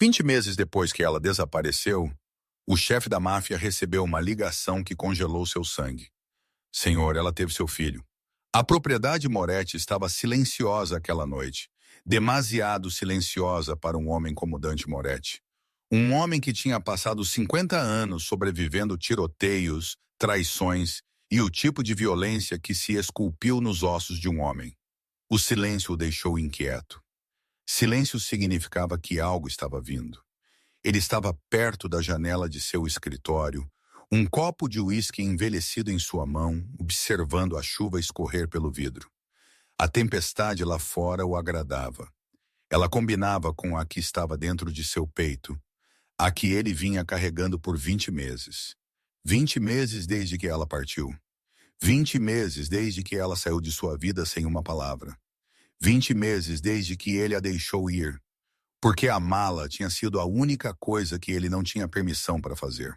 20 meses depois que ela desapareceu, o chefe da máfia recebeu uma ligação que congelou seu sangue. Senhor, ela teve seu filho. A propriedade Moretti estava silenciosa aquela noite. Demasiado silenciosa para um homem como Dante Moretti. Um homem que tinha passado 50 anos sobrevivendo tiroteios, traições e o tipo de violência que se esculpiu nos ossos de um homem. O silêncio o deixou inquieto. Silêncio significava que algo estava vindo. Ele estava perto da janela de seu escritório, um copo de uísque envelhecido em sua mão, observando a chuva escorrer pelo vidro. A tempestade lá fora o agradava. Ela combinava com a que estava dentro de seu peito, a que ele vinha carregando por 20 meses. 20 meses desde que ela partiu. 20 meses desde que ela saiu de sua vida sem uma palavra. 20 meses desde que ele a deixou ir, porque amá-la tinha sido a única coisa que ele não tinha permissão para fazer.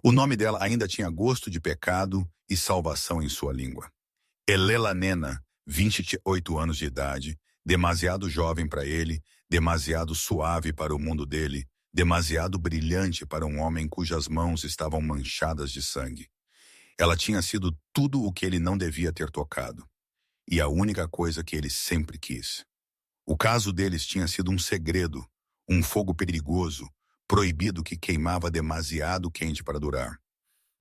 O nome dela ainda tinha gosto de pecado e salvação em sua língua. Elela Nena, 28 anos de idade, demasiado jovem para ele, demasiado suave para o mundo dele, demasiado brilhante para um homem cujas mãos estavam manchadas de sangue. Ela tinha sido tudo o que ele não devia ter tocado. E a única coisa que ele sempre quis. O caso deles tinha sido um segredo, um fogo perigoso, proibido que queimava demasiado quente para durar.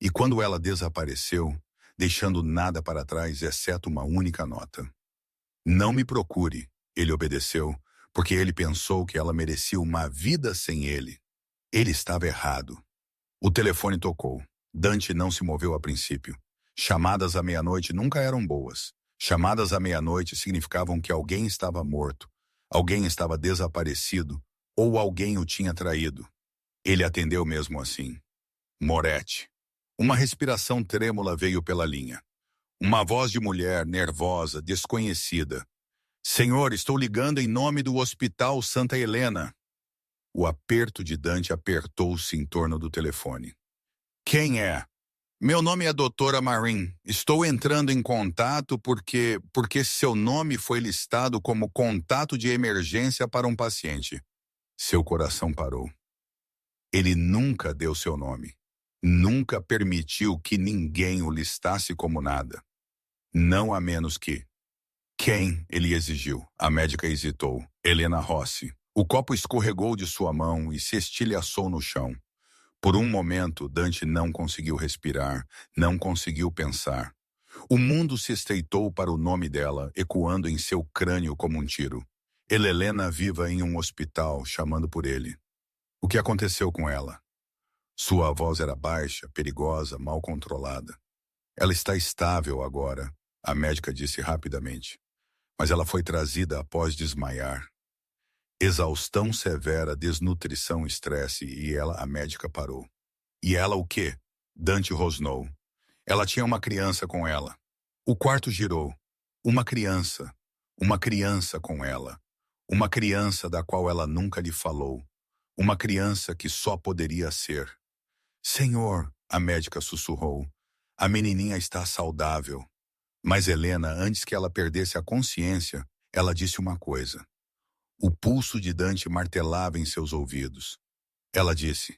E quando ela desapareceu, deixando nada para trás exceto uma única nota. Não me procure, ele obedeceu, porque ele pensou que ela merecia uma vida sem ele. Ele estava errado. O telefone tocou. Dante não se moveu a princípio. Chamadas à meia-noite nunca eram boas. Chamadas à meia-noite significavam que alguém estava morto, alguém estava desaparecido, ou alguém o tinha traído. Ele atendeu mesmo assim. Moretti. Uma respiração trêmula veio pela linha. Uma voz de mulher, nervosa, desconhecida. Senhor, estou ligando em nome do Hospital Santa Helena. O aperto de Dante apertou-se em torno do telefone. Quem é? Meu nome é Doutora Marin. Estou entrando em contato porque seu nome foi listado como contato de emergência para um paciente. Seu coração parou. Ele nunca deu seu nome. Nunca permitiu que ninguém o listasse como nada. Não a menos que... Quem? Ele exigiu. A médica hesitou. Helena Rossi. O copo escorregou de sua mão e se estilhaçou no chão. Por um momento, Dante não conseguiu respirar, não conseguiu pensar. O mundo se estreitou para o nome dela, ecoando em seu crânio como um tiro. Helena viva em um hospital, chamando por ele. O que aconteceu com ela? Sua voz era baixa, perigosa, mal controlada. Ela está estável agora, a médica disse rapidamente. Mas ela foi trazida após desmaiar. Exaustão severa, desnutrição, estresse, e ela, a médica, parou. E ela o quê? Dante rosnou. Ela tinha uma criança com ela. O quarto girou. Uma criança com ela. Uma criança da qual ela nunca lhe falou. Uma criança que só poderia ser. Senhor, a médica sussurrou, a menininha está saudável. Mas Helena, antes que ela perdesse a consciência, ela disse uma coisa. O pulso de Dante martelava em seus ouvidos. Ela disse,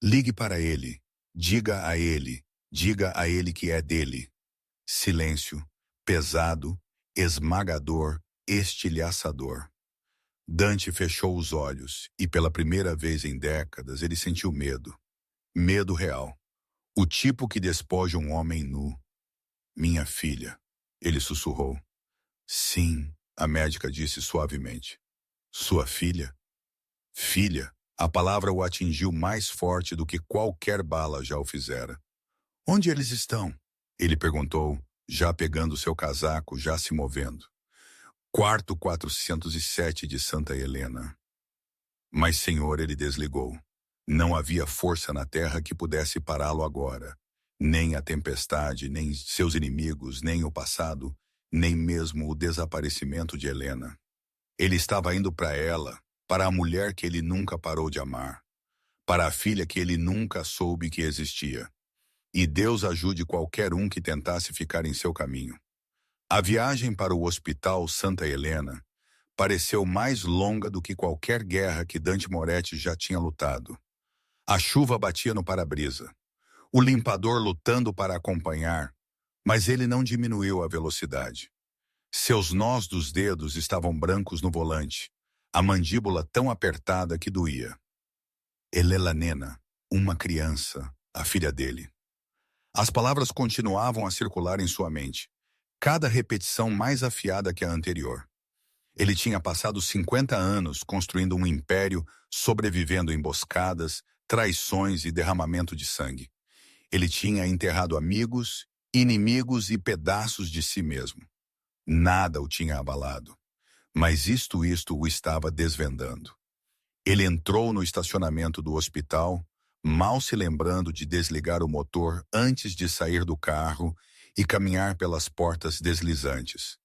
ligue para ele, diga a ele que é dele. Silêncio, pesado, esmagador, estilhaçador. Dante fechou os olhos e pela primeira vez em décadas ele sentiu medo. Medo real. O tipo que despoja um homem nu. Minha filha, ele sussurrou. Sim, a médica disse suavemente. Sua filha? Filha, a palavra o atingiu mais forte do que qualquer bala já o fizera. Onde eles estão? Ele perguntou, já pegando seu casaco, já se movendo. Quarto 407 de Santa Helena. Mas, senhor, ele desligou. Não havia força na terra que pudesse pará-lo agora. Nem a tempestade, nem seus inimigos, nem o passado, nem mesmo o desaparecimento de Helena. Ele estava indo para ela, para a mulher que ele nunca parou de amar, para a filha que ele nunca soube que existia. E Deus ajude qualquer um que tentasse ficar em seu caminho. A viagem para o Hospital Santa Helena pareceu mais longa do que qualquer guerra que Dante Moretti já tinha lutado. A chuva batia no para-brisa. O limpador lutando para acompanhar, mas ele não diminuiu a velocidade. Seus nós dos dedos estavam brancos no volante, a mandíbula tão apertada que doía. Elelanena, uma criança, a filha dele. As palavras continuavam a circular em sua mente, cada repetição mais afiada que a anterior. Ele tinha passado 50 anos construindo um império, sobrevivendo a emboscadas, traições e derramamento de sangue. Ele tinha enterrado amigos, inimigos e pedaços de si mesmo. Nada o tinha abalado, mas isto o estava desvendando. Ele entrou no estacionamento do hospital, mal se lembrando de desligar o motor antes de sair do carro e caminhar pelas portas deslizantes.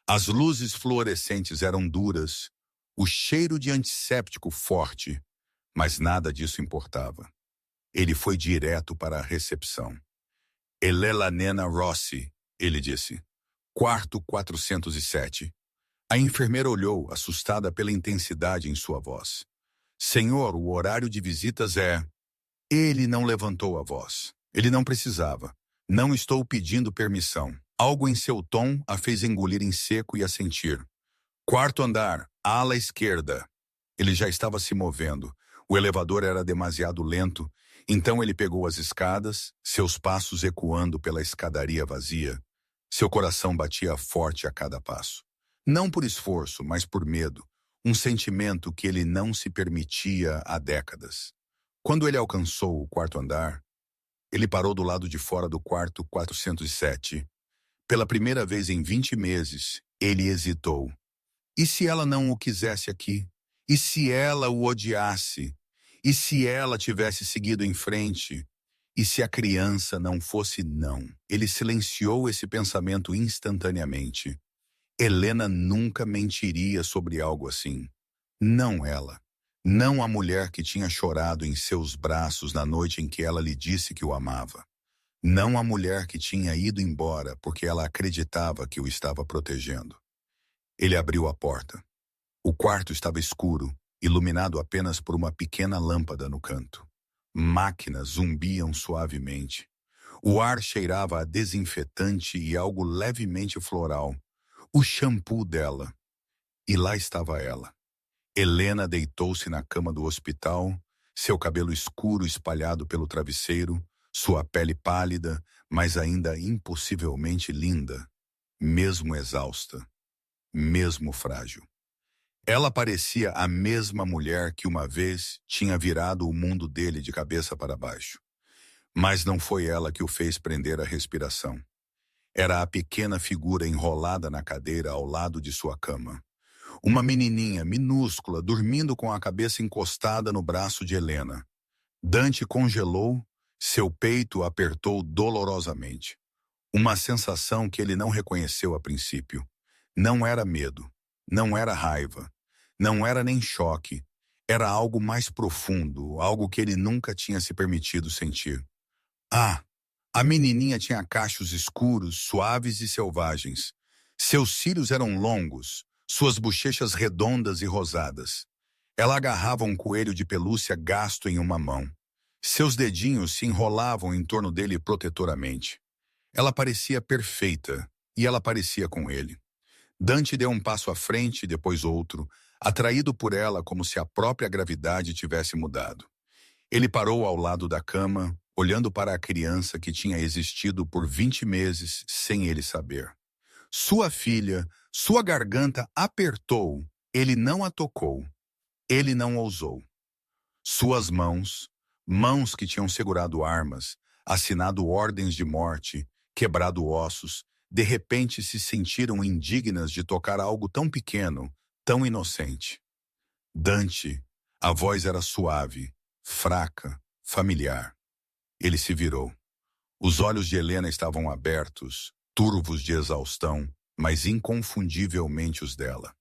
As luzes fluorescentes eram duras, o cheiro de antisséptico forte, mas nada disso importava. Ele foi direto para a recepção. Elelanena Rossi, ele disse. Quarto 407. A enfermeira olhou, assustada pela intensidade em sua voz. Senhor, o horário de visitas é... Ele não levantou a voz. Ele não precisava. Não estou pedindo permissão. Algo em seu tom a fez engolir em seco e assentir. Quarto andar, ala esquerda. Ele já estava se movendo. O elevador era demasiado lento, então ele pegou as escadas, seus passos ecoando pela escadaria vazia. Seu coração batia forte a cada passo. Não por esforço, mas por medo. Um sentimento que ele não se permitia há décadas. Quando ele alcançou o quarto andar, ele parou do lado de fora do quarto 407. Pela primeira vez em 20 meses, ele hesitou. E se ela não o quisesse aqui? E se ela o odiasse? E se ela tivesse seguido em frente? E se a criança não fosse não? Ele silenciou esse pensamento instantaneamente. Helena nunca mentiria sobre algo assim. Não ela. Não a mulher que tinha chorado em seus braços na noite em que ela lhe disse que o amava. Não a mulher que tinha ido embora porque ela acreditava que o estava protegendo. Ele abriu a porta. O quarto estava escuro, iluminado apenas por uma pequena lâmpada no canto. Máquinas zumbiam suavemente. O ar cheirava a desinfetante e algo levemente floral. O shampoo dela. E lá estava ela. Helena deitou-se na cama do hospital, seu cabelo escuro espalhado pelo travesseiro, sua pele pálida, mas ainda impossivelmente linda, mesmo exausta, mesmo frágil. Ela parecia a mesma mulher que uma vez tinha virado o mundo dele de cabeça para baixo. Mas não foi ela que o fez prender a respiração. Era a pequena figura enrolada na cadeira ao lado de sua cama. Uma menininha minúscula dormindo com a cabeça encostada no braço de Helena. Dante congelou, seu peito apertou dolorosamente. Uma sensação que ele não reconheceu a princípio. Não era medo, não era raiva, não era nem choque. Era algo mais profundo, algo que ele nunca tinha se permitido sentir. Ah! A menininha tinha cachos escuros, suaves e selvagens. Seus cílios eram longos, suas bochechas redondas e rosadas. Ela agarrava um coelho de pelúcia gasto em uma mão. Seus dedinhos se enrolavam em torno dele protetoramente. Ela parecia perfeita, e ela parecia com ele. Dante deu um passo à frente, depois outro, atraído por ela como se a própria gravidade tivesse mudado. Ele parou ao lado da cama, olhando para a criança que tinha existido por 20 meses sem ele saber. Sua filha, sua garganta apertou, ele não a tocou, ele não ousou. Suas mãos, mãos que tinham segurado armas, assinado ordens de morte, quebrado ossos, de repente se sentiram indignas de tocar algo tão pequeno, tão inocente. Dante, a voz era suave, fraca, familiar. Ele se virou. Os olhos de Helena estavam abertos, turvos de exaustão, mas inconfundivelmente os dela.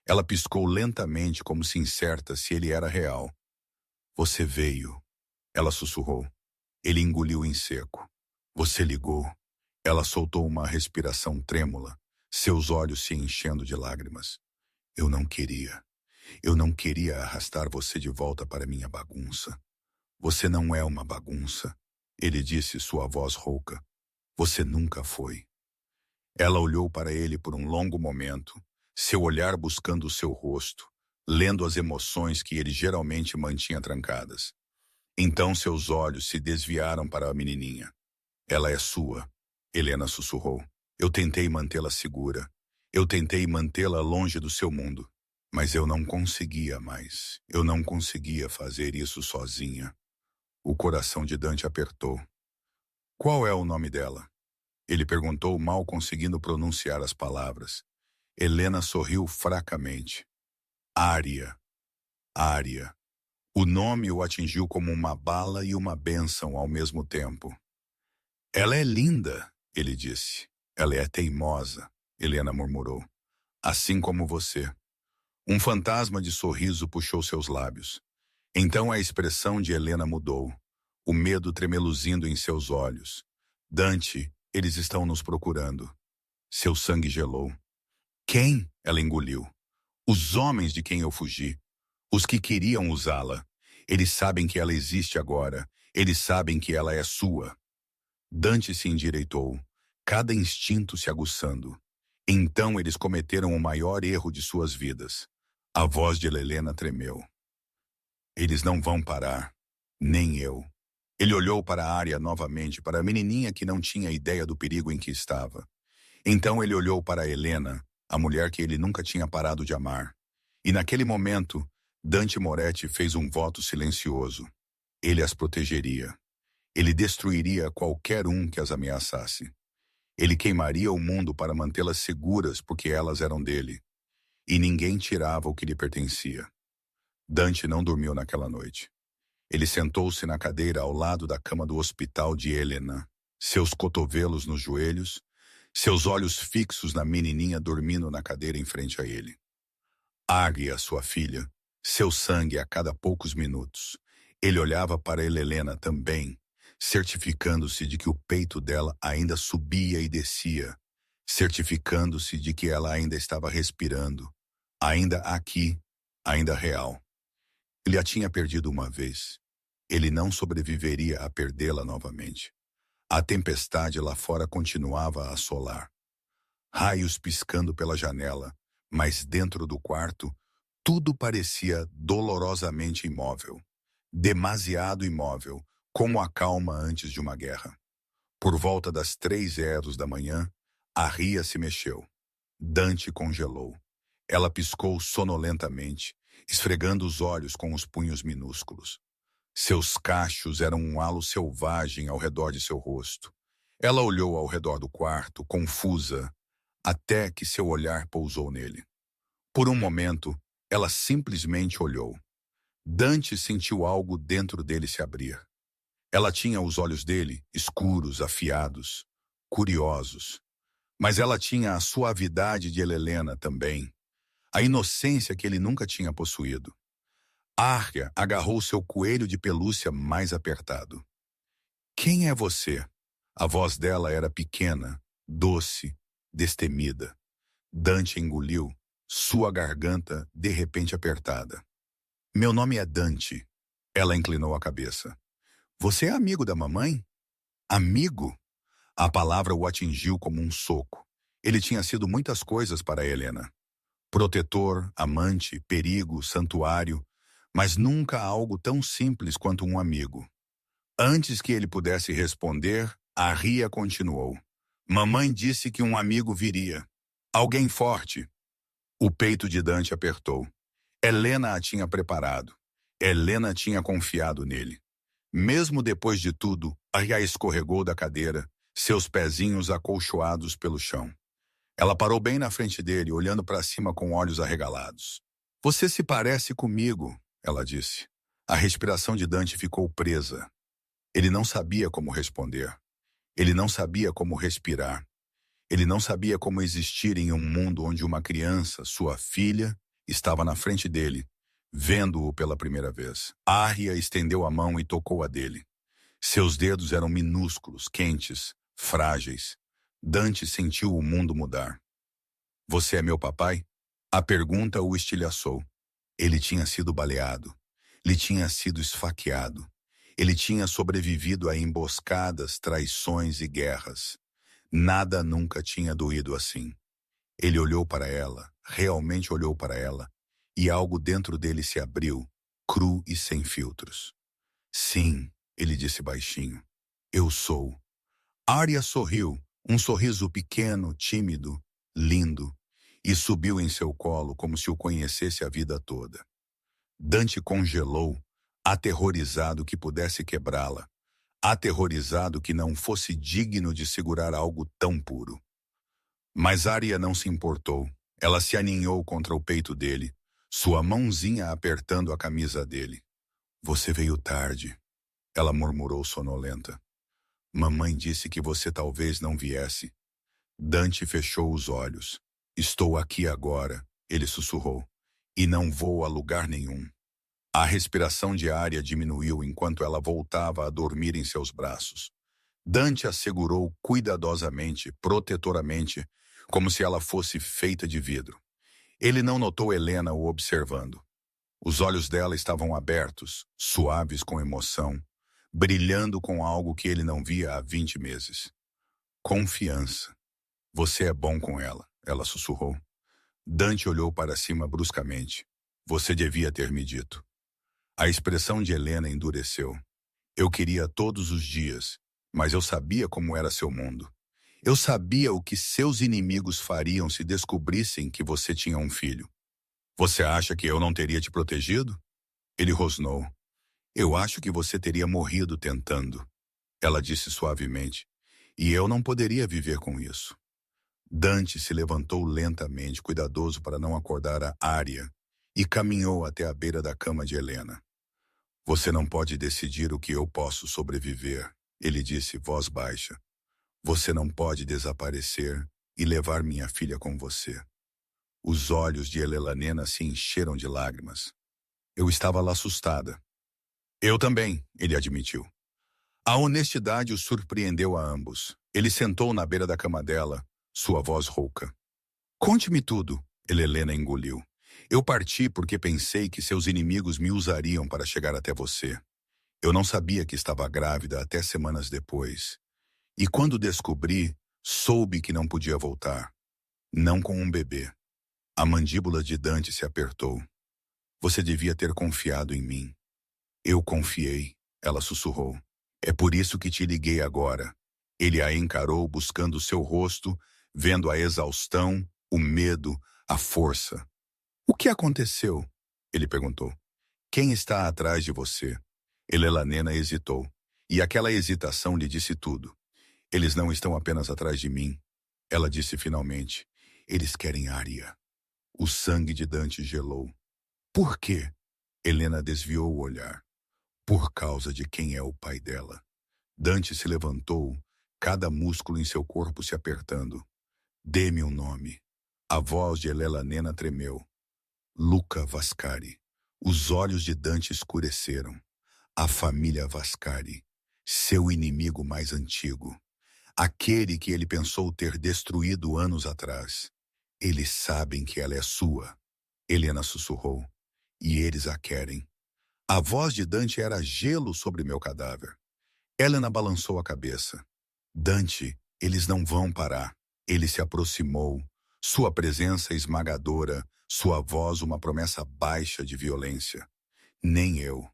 Ela piscou lentamente como se incerta se ele era real. Você veio, ela sussurrou. Ele engoliu em seco. Você ligou. Ela soltou uma respiração trêmula, seus olhos se enchendo de lágrimas. Eu não queria. Eu não queria arrastar você de volta para minha bagunça. Você não é uma bagunça, ele disse, sua voz rouca. Você nunca foi. Ela olhou para ele por um longo momento, seu olhar buscando o seu rosto, lendo as emoções que ele geralmente mantinha trancadas. Então seus olhos se desviaram para a menininha. Ela é sua, Helena sussurrou. Eu tentei mantê-la segura. Eu tentei mantê-la longe do seu mundo. Mas eu não conseguia mais. Eu não conseguia fazer isso sozinha. O coração de Dante apertou. Qual é o nome dela? Ele perguntou, mal conseguindo pronunciar as palavras. Helena sorriu fracamente. Ária. Ária. O nome o atingiu como uma bala e uma bênção ao mesmo tempo. Ela é linda, ele disse. Ela é teimosa, Helena murmurou. Assim como você. Um fantasma de sorriso puxou seus lábios. Então a expressão de Helena mudou, o medo tremeluzindo em seus olhos. Dante, eles estão nos procurando. Seu sangue gelou. Quem? Ela engoliu. Os homens de quem eu fugi. Os que queriam usá-la. Eles sabem que ela existe agora. Eles sabem que ela é sua. Dante se endireitou, cada instinto se aguçando. Então eles cometeram o maior erro de suas vidas. A voz de Helena tremeu. Eles não vão parar. Nem eu. Ele olhou para a Ária novamente, para a menininha que não tinha ideia do perigo em que estava. Então ele olhou para Helena, a mulher que ele nunca tinha parado de amar. E naquele momento, Dante Moretti fez um voto silencioso. Ele as protegeria. Ele destruiria qualquer um que as ameaçasse. Ele queimaria o mundo para mantê-las seguras porque elas eram dele. E ninguém tirava o que lhe pertencia. Dante não dormiu naquela noite. Ele sentou-se na cadeira ao lado da cama do hospital de Helena, seus cotovelos nos joelhos, seus olhos fixos na menininha dormindo na cadeira em frente a ele. Águia, sua filha, seu sangue a cada poucos minutos. Ele olhava para Helena também, certificando-se de que o peito dela ainda subia e descia, certificando-se de que ela ainda estava respirando, ainda aqui, ainda real. Ele a tinha perdido uma vez. Ele não sobreviveria a perdê-la novamente. A tempestade lá fora continuava a assolar. Raios piscando pela janela, mas dentro do quarto, tudo parecia dolorosamente imóvel. Demasiado imóvel, como a calma antes de uma guerra. Por volta das 3h da manhã, a ria se mexeu. Dante congelou. Ela piscou sonolentamente, esfregando os olhos com os punhos minúsculos. Seus cachos eram um halo selvagem ao redor de seu rosto. Ela olhou ao redor do quarto, confusa, até que seu olhar pousou nele. Por um momento, ela simplesmente olhou. Dante sentiu algo dentro dele se abrir. Ela tinha os olhos dele, escuros, afiados, curiosos. Mas ela tinha a suavidade de Helena também, a inocência que ele nunca tinha possuído. Ária agarrou seu coelho de pelúcia mais apertado. Quem é você? A voz dela era pequena, doce, destemida. Dante engoliu, sua garganta de repente apertada. Meu nome é Dante. Ela inclinou a cabeça. Você é amigo da mamãe? Amigo? A palavra o atingiu como um soco. Ele tinha sido muitas coisas para Helena. Protetor, amante, perigo, santuário, mas nunca algo tão simples quanto um amigo. Antes que ele pudesse responder, a ria continuou. Mamãe disse que um amigo viria. Alguém forte. O peito de Dante apertou. Helena a tinha preparado. Helena tinha confiado nele. Mesmo depois de tudo, Arya escorregou da cadeira, seus pezinhos acolchoados pelo chão. Ela parou bem na frente dele, olhando para cima com olhos arregalados. Você se parece comigo, ela disse. A respiração de Dante ficou presa. Ele não sabia como responder. Ele não sabia como respirar. Ele não sabia como existir em um mundo onde uma criança, sua filha, estava na frente dele, vendo-o pela primeira vez. Arya estendeu a mão e tocou a dele. Seus dedos eram minúsculos, quentes, frágeis. Dante sentiu o mundo mudar. Você é meu papai? A pergunta o estilhaçou. Ele tinha sido baleado. Ele tinha sido esfaqueado. Ele tinha sobrevivido a emboscadas, traições e guerras. Nada nunca tinha doído assim. Ele olhou para ela, realmente olhou para ela, e algo dentro dele se abriu, cru e sem filtros. Sim, ele disse baixinho. Eu sou. Arya sorriu, um sorriso pequeno, tímido, lindo, e subiu em seu colo como se o conhecesse a vida toda. Dante congelou, aterrorizado que pudesse quebrá-la, aterrorizado que não fosse digno de segurar algo tão puro. Mas Arya não se importou. Ela se aninhou contra o peito dele, sua mãozinha apertando a camisa dele. Você veio tarde, ela murmurou sonolenta. Mamãe disse que você talvez não viesse. Dante fechou os olhos. Estou aqui agora, ele sussurrou, e não vou a lugar nenhum. A respiração de Arya diminuiu enquanto ela voltava a dormir em seus braços. Dante a segurou cuidadosamente, protetoramente, como se ela fosse feita de vidro. Ele não notou Helena o observando. Os olhos dela estavam abertos, suaves com emoção, brilhando com algo que ele não via há 20 meses. Confiança. Você é bom com ela, ela sussurrou. Dante olhou para cima bruscamente. Você devia ter me dito. A expressão de Helena endureceu. Eu queria todos os dias, mas eu sabia como era seu mundo. Eu sabia o que seus inimigos fariam se descobrissem que você tinha um filho. Você acha que eu não teria te protegido? Ele rosnou. Eu acho que você teria morrido tentando. Ela disse suavemente. E eu não poderia viver com isso. Dante se levantou lentamente, cuidadoso para não acordar a Arya, e caminhou até a beira da cama de Helena. Você não pode decidir o que eu posso sobreviver, ele disse, voz baixa. Você não pode desaparecer e levar minha filha com você. Os olhos de Helena se encheram de lágrimas. Eu estava lá assustada. Eu também, ele admitiu. A honestidade o surpreendeu a ambos. Ele sentou na beira da cama dela, sua voz rouca. Conte-me tudo, Helena engoliu. Eu parti porque pensei que seus inimigos me usariam para chegar até você. Eu não sabia que estava grávida até semanas depois. E quando descobri, soube que não podia voltar. Não com um bebê. A mandíbula de Dante se apertou. Você devia ter confiado em mim. Eu confiei, ela sussurrou. É por isso que te liguei agora. Ele a encarou buscando seu rosto, vendo a exaustão, o medo, a força. O que aconteceu? Ele perguntou. Quem está atrás de você? Helena hesitou, e aquela hesitação lhe disse tudo. Eles não estão apenas atrás de mim. Ela disse finalmente. Eles querem Arya. O sangue de Dante gelou. Por quê? Helena desviou o olhar. Por causa de quem é o pai dela. Dante se levantou, cada músculo em seu corpo se apertando. Dê-me um nome. A voz de Helena tremeu. Luca Vascari. Os olhos de Dante escureceram. A família Vascari. Seu inimigo mais antigo. Aquele que ele pensou ter destruído anos atrás. Eles sabem que ela é sua. Helena sussurrou. E eles a querem. A voz de Dante era gelo sobre meu cadáver. Helena balançou a cabeça. Dante, eles não vão parar. Ele se aproximou. Sua presença esmagadora, sua voz uma promessa baixa de violência. Nem eu.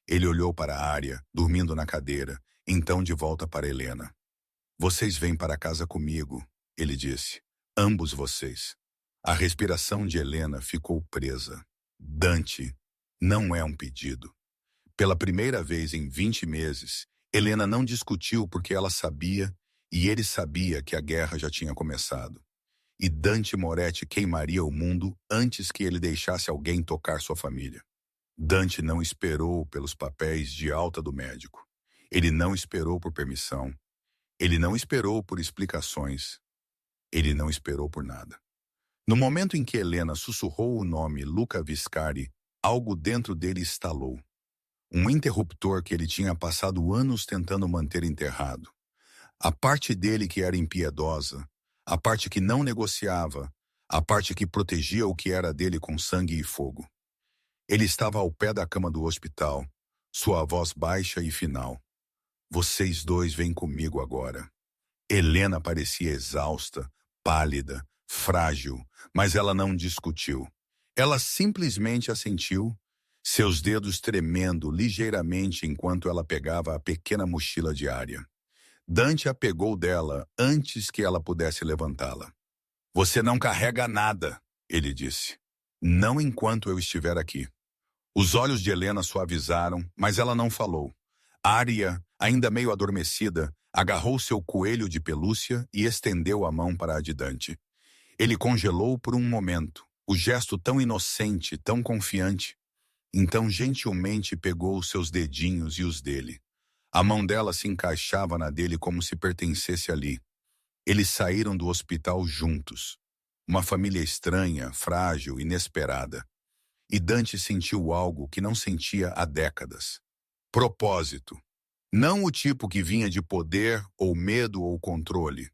Ele olhou para Arya, dormindo na cadeira, então de volta para Helena. Vocês vêm para casa comigo, ele disse. Ambos vocês. A respiração de Helena ficou presa. Dante, não é um pedido. Pela primeira vez em 20 meses, Helena não discutiu porque ela sabia, e ele sabia que a guerra já tinha começado. E Dante Moretti queimaria o mundo antes que ele deixasse alguém tocar sua família. Dante não esperou pelos papéis de alta do médico. Ele não esperou por permissão. Ele não esperou por explicações. Ele não esperou por nada. No momento em que Helena sussurrou o nome Luca Viscari, algo dentro dele estalou. Um interruptor que ele tinha passado anos tentando manter enterrado. A parte dele que era impiedosa, a parte que não negociava, a parte que protegia o que era dele com sangue e fogo. Ele estava ao pé da cama do hospital, sua voz baixa e final. Vocês dois vêm comigo agora. Helena parecia exausta, pálida, frágil, mas ela não discutiu. Ela simplesmente assentiu, seus dedos tremendo ligeiramente enquanto ela pegava a pequena mochila diária. Dante a pegou dela antes que ela pudesse levantá-la. Você não carrega nada, ele disse. Não enquanto eu estiver aqui. Os olhos de Helena suavizaram, mas ela não falou. Arya, ainda meio adormecida, agarrou seu coelho de pelúcia e estendeu a mão para a de Dante. Ele congelou por um momento, o gesto tão inocente, tão confiante. Então, gentilmente, pegou os seus dedinhos e os dele. A mão dela se encaixava na dele como se pertencesse ali. Eles saíram do hospital juntos. Uma família estranha, frágil, inesperada. E Dante sentiu algo que não sentia há décadas. Propósito. Não o tipo que vinha de poder, ou medo, ou controle.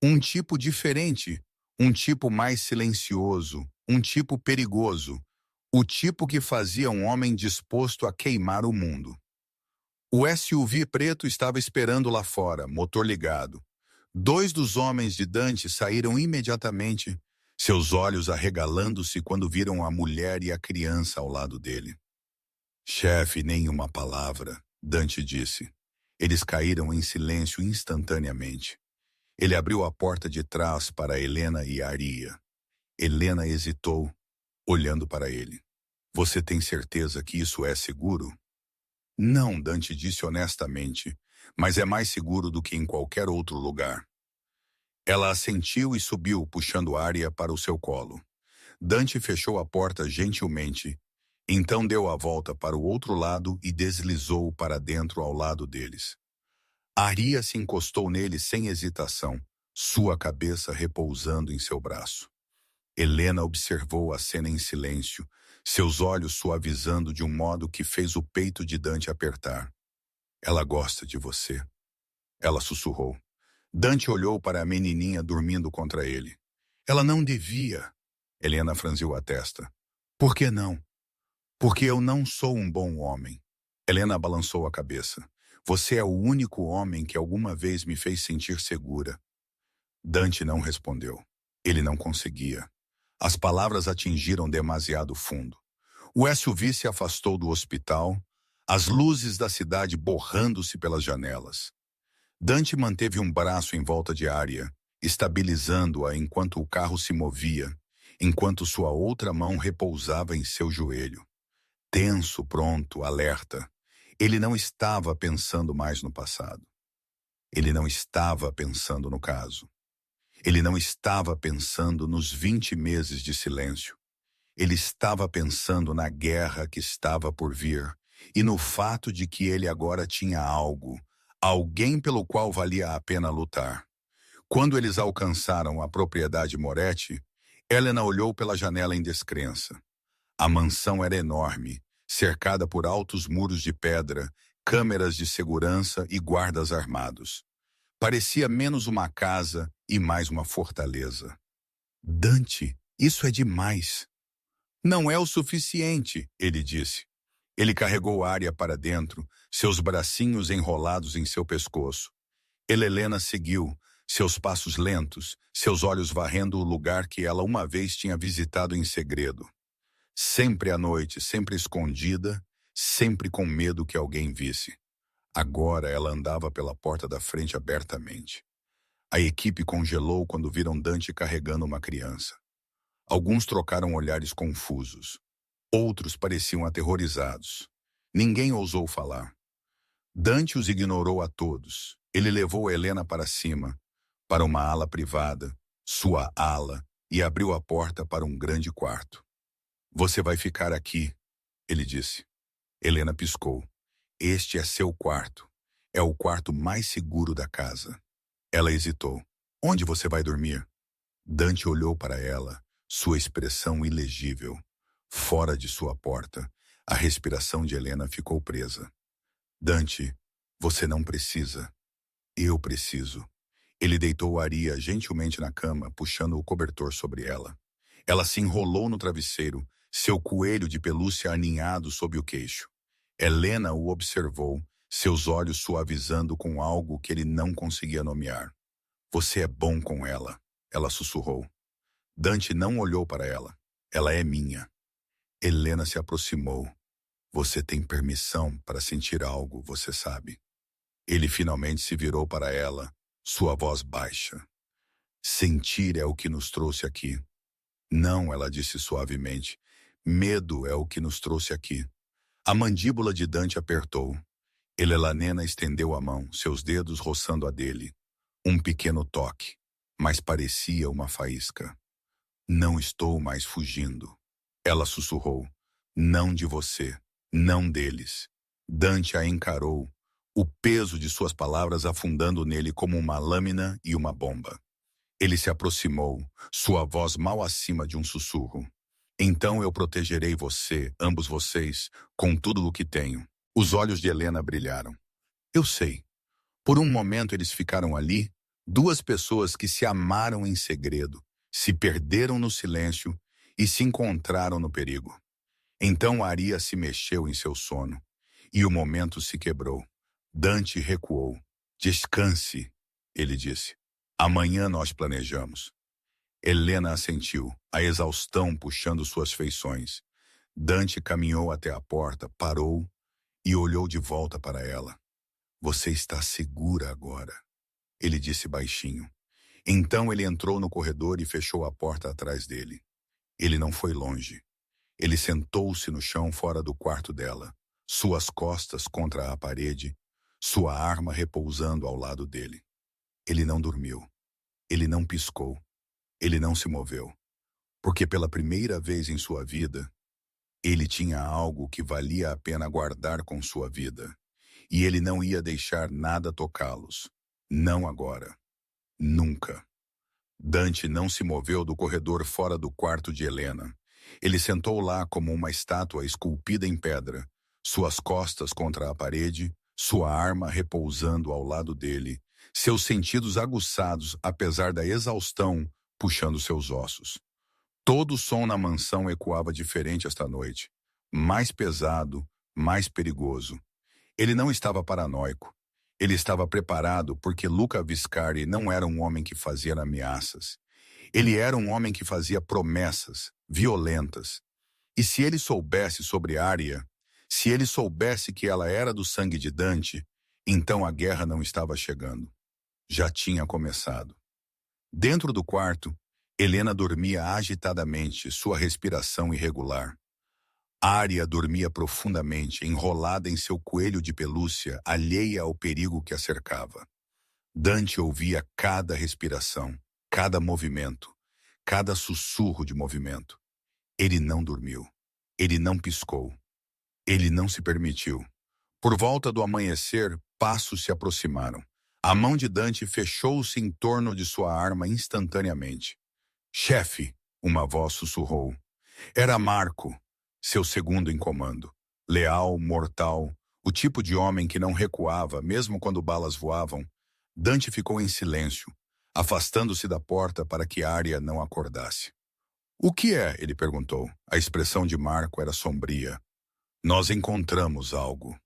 Um tipo diferente, um tipo mais silencioso, um tipo perigoso. O tipo que fazia um homem disposto a queimar o mundo. O SUV preto estava esperando lá fora, motor ligado. Dois dos homens de Dante saíram imediatamente, seus olhos arregalando-se quando viram a mulher e a criança ao lado dele. Chefe, nem uma palavra, Dante disse. Eles caíram em silêncio instantaneamente. Ele abriu a porta de trás para Helena e Arya. Helena hesitou, olhando para ele. Você tem certeza que isso é seguro? Não, Dante disse honestamente, mas é mais seguro do que em qualquer outro lugar. Ela assentiu e subiu, puxando Arya para o seu colo. Dante fechou a porta gentilmente, então deu a volta para o outro lado e deslizou para dentro ao lado deles. Arya se encostou nele sem hesitação, sua cabeça repousando em seu braço. Helena observou a cena em silêncio, seus olhos suavizando de um modo que fez o peito de Dante apertar. Ela gosta de você, ela sussurrou. Dante olhou para a menininha dormindo contra ele. Ela não devia. Helena franziu a testa. Por que não? Porque eu não sou um bom homem. Helena balançou a cabeça. Você é o único homem que alguma vez me fez sentir segura. Dante não respondeu. Ele não conseguia. As palavras atingiram demasiado fundo. O SUV se afastou do hospital, as luzes da cidade borrando-se pelas janelas. Dante manteve um braço em volta de Arya, estabilizando-a enquanto o carro se movia, enquanto sua outra mão repousava em seu joelho. Tenso, pronto, alerta. Ele não estava pensando mais no passado. Ele não estava pensando no caso. Ele não estava pensando nos 20 meses de silêncio. Ele estava pensando na guerra que estava por vir e no fato de que ele agora tinha algo, alguém pelo qual valia a pena lutar. Quando eles alcançaram a propriedade Moretti, Helena olhou pela janela em descrença. A mansão era enorme, cercada por altos muros de pedra, câmeras de segurança e guardas armados. Parecia menos uma casa e mais uma fortaleza. Dante, isso é demais. Não é o suficiente, ele disse. Ele carregou Arya para dentro, seus bracinhos enrolados em seu pescoço. Helena seguiu, seus passos lentos, seus olhos varrendo o lugar que ela uma vez tinha visitado em segredo. Sempre à noite, sempre escondida, sempre com medo que alguém visse. Agora ela andava pela porta da frente abertamente. A equipe congelou quando viram Dante carregando uma criança. Alguns trocaram olhares confusos. Outros pareciam aterrorizados. Ninguém ousou falar. Dante os ignorou a todos. Ele levou Helena para cima, para uma ala privada, sua ala, e abriu a porta para um grande quarto. Você vai ficar aqui, ele disse. Helena piscou. Este é seu quarto. É o quarto mais seguro da casa. Ela hesitou. Onde você vai dormir? Dante olhou para ela, sua expressão ilegível. Fora de sua porta, a respiração de Helena ficou presa. Dante, você não precisa. Eu preciso. Ele deitou Arya gentilmente na cama, puxando o cobertor sobre ela. Ela se enrolou no travesseiro, seu coelho de pelúcia aninhado sob o queixo. Helena o observou, seus olhos suavizando com algo que ele não conseguia nomear. Você é bom com ela sussurrou. Dante não olhou para ela. Ela é minha. Helena se aproximou. Você tem permissão para sentir algo, você sabe. Ele finalmente se virou para ela, sua voz baixa. Sentir é o que nos trouxe aqui. Não, ela disse suavemente. Medo é o que nos trouxe aqui. A mandíbula de Dante apertou. Helena estendeu a mão, seus dedos roçando a dele. Um pequeno toque, mas parecia uma faísca. Não estou mais fugindo. Ela sussurrou. Não de você, não deles. Dante a encarou, o peso de suas palavras afundando nele como uma lâmina e uma bomba. Ele se aproximou, sua voz mal acima de um sussurro. Então eu protegerei você, ambos vocês, com tudo o que tenho. Os olhos de Helena brilharam. Eu sei. Por um momento eles ficaram ali, duas pessoas que se amaram em segredo, se perderam no silêncio e se encontraram no perigo. Então Aria se mexeu em seu sono, e o momento se quebrou. Dante recuou. Descanse, ele disse. Amanhã nós planejamos. Helena assentiu, a exaustão puxando suas feições. Dante caminhou até a porta, parou e olhou de volta para ela. Você está segura agora, ele disse baixinho. Então ele entrou no corredor e fechou a porta atrás dele. Ele não foi longe. Ele sentou-se no chão fora do quarto dela, suas costas contra a parede, sua arma repousando ao lado dele. Ele não dormiu. Ele não piscou. Ele não se moveu. Porque pela primeira vez em sua vida, ele tinha algo que valia a pena guardar com sua vida. E ele não ia deixar nada tocá-los. Não agora. Nunca. Dante não se moveu do corredor fora do quarto de Helena. Ele sentou lá como uma estátua esculpida em pedra, suas costas contra a parede, sua arma repousando ao lado dele, seus sentidos aguçados apesar da exaustão puxando seus ossos. Todo o som na mansão ecoava diferente esta noite, mais pesado, mais perigoso. Ele não estava paranoico. Ele estava preparado porque Luca Viscardi não era um homem que fazia ameaças. Ele era um homem que fazia promessas, violentas. E se ele soubesse sobre Aria, se ele soubesse que ela era do sangue de Dante, então a guerra não estava chegando. Já tinha começado. Dentro do quarto, Helena dormia agitadamente, sua respiração irregular. Aria dormia profundamente, enrolada em seu coelho de pelúcia, alheia ao perigo que a cercava. Dante ouvia cada respiração, cada movimento, cada sussurro de movimento. Ele não dormiu. Ele não piscou. Ele não se permitiu. Por volta do amanhecer, passos se aproximaram. A mão de Dante fechou-se em torno de sua arma instantaneamente. Chefe, uma voz sussurrou. Era Marco, seu segundo em comando. Leal, mortal, o tipo de homem que não recuava, mesmo quando balas voavam. Dante ficou em silêncio, afastando-se da porta para que Aria não acordasse. O que é? Ele perguntou. A expressão de Marco era sombria. Nós encontramos algo.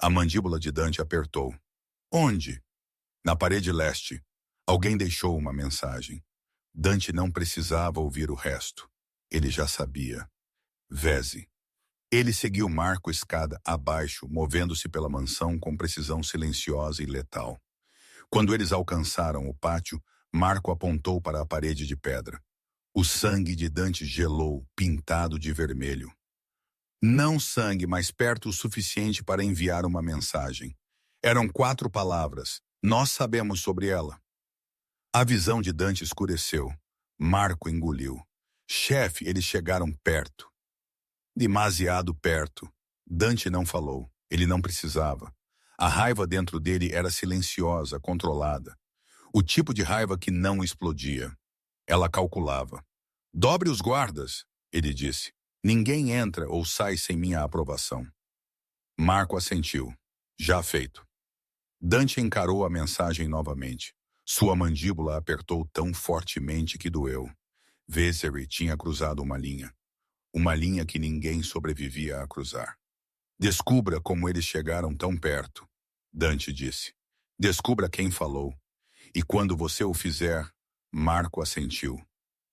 A mandíbula de Dante apertou. Onde? Na parede leste. Alguém deixou uma mensagem. Dante não precisava ouvir o resto. Ele já sabia. Veze. Ele seguiu Marco escada abaixo, movendo-se pela mansão com precisão silenciosa e letal. Quando eles alcançaram o pátio, Marco apontou para a parede de pedra. O sangue de Dante gelou, pintado de vermelho. Não sangue, mas perto o suficiente para enviar uma mensagem. Eram 4 palavras. Nós sabemos sobre ela. A visão de Dante escureceu. Marco engoliu. Chefe, eles chegaram perto. Demasiado perto. Dante não falou. Ele não precisava. A raiva dentro dele era silenciosa, controlada. O tipo de raiva que não explodia. Ela calculava. Dobre os guardas, ele disse. Ninguém entra ou sai sem minha aprovação. Marco assentiu. Já feito. Dante encarou a mensagem novamente. Sua mandíbula apertou tão fortemente que doeu. Vézeri tinha cruzado uma linha que ninguém sobrevivia a cruzar. Descubra como eles chegaram tão perto, Dante disse. Descubra quem falou. E quando você o fizer, Marco assentiu.